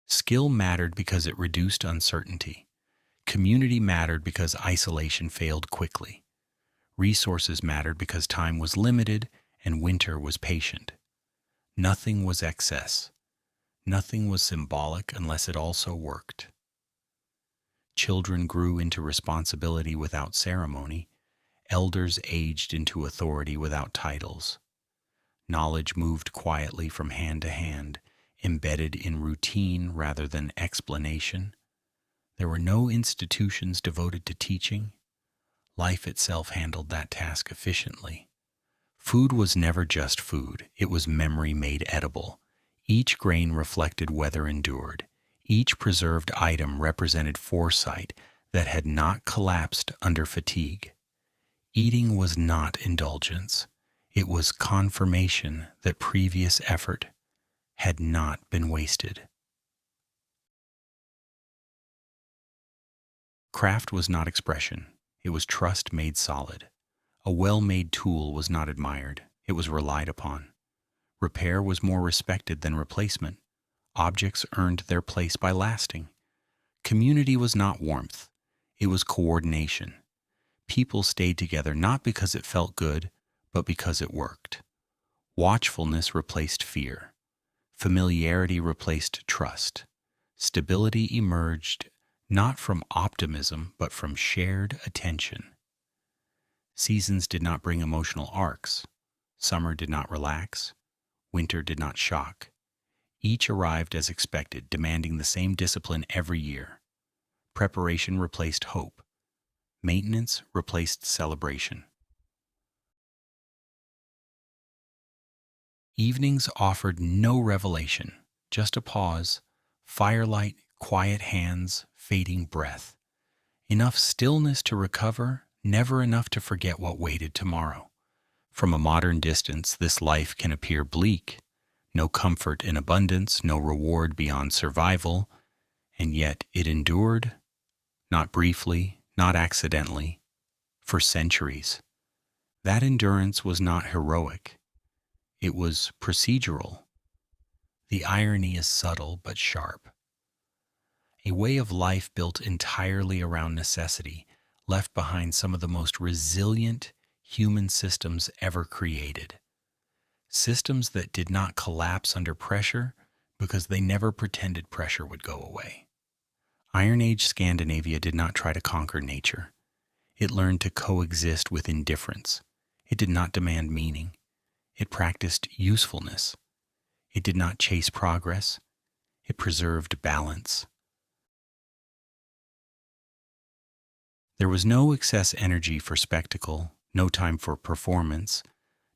Skill mattered because it reduced uncertainty. Community mattered because isolation failed quickly. Resources mattered because time was limited and winter was patient. Nothing was excess. Nothing was symbolic unless it also worked. Children grew into responsibility without ceremony. Elders aged into authority without titles. Knowledge moved quietly from hand to hand, embedded in routine rather than explanation. There were no institutions devoted to teaching. Life itself handled that task efficiently. Food was never just food. It was memory made edible. Each grain reflected weather endured. Each preserved item represented foresight that had not collapsed under fatigue. Eating was not indulgence. It was confirmation that previous effort had not been wasted. Craft was not expression. It was trust made solid. A well-made tool was not admired. It was relied upon. Repair was more respected than replacement. Objects earned their place by lasting. Community was not warmth. It was coordination. People stayed together not because it felt good, but because it worked. Watchfulness replaced fear. Familiarity replaced trust. Stability emerged not from optimism, but from shared attention. Seasons did not bring emotional arcs. Summer did not relax. Winter did not shock. Each arrived as expected, demanding the same discipline every year. Preparation replaced hope. Maintenance replaced celebration. Evenings offered no revelation, just a pause, firelight, quiet hands, fading breath. Enough stillness to recover, never enough to forget what waited tomorrow. From a modern distance, this life can appear bleak. No comfort in abundance, no reward beyond survival, and yet it endured not briefly, not accidentally, for centuries. That endurance was not heroic, it was procedural. The irony is subtle but sharp. A way of life built entirely around necessity left behind some of the most resilient human systems ever created. Systems that did not collapse under pressure because they never pretended pressure would go away. Iron Age Scandinavia did not try to conquer nature. It learned to coexist with indifference. It did not demand meaning. It practiced usefulness. It did not chase progress. It preserved balance. There was no excess energy for spectacle, no time for performance.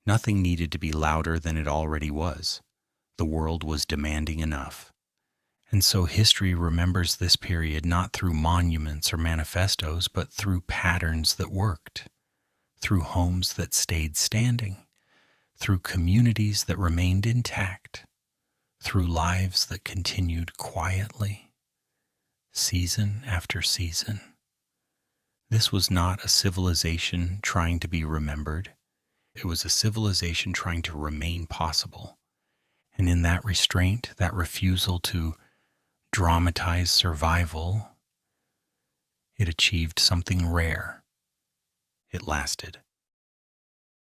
Nothing needed to be louder than it already was. The world was demanding enough. And so history remembers this period not through monuments or manifestos, but through patterns that worked, through homes that stayed standing, through communities that remained intact, through lives that continued quietly, season after season. This was not a civilization trying to be remembered. It was a civilization trying to remain possible. And in that restraint, that refusal to dramatize survival, it achieved something rare. It lasted.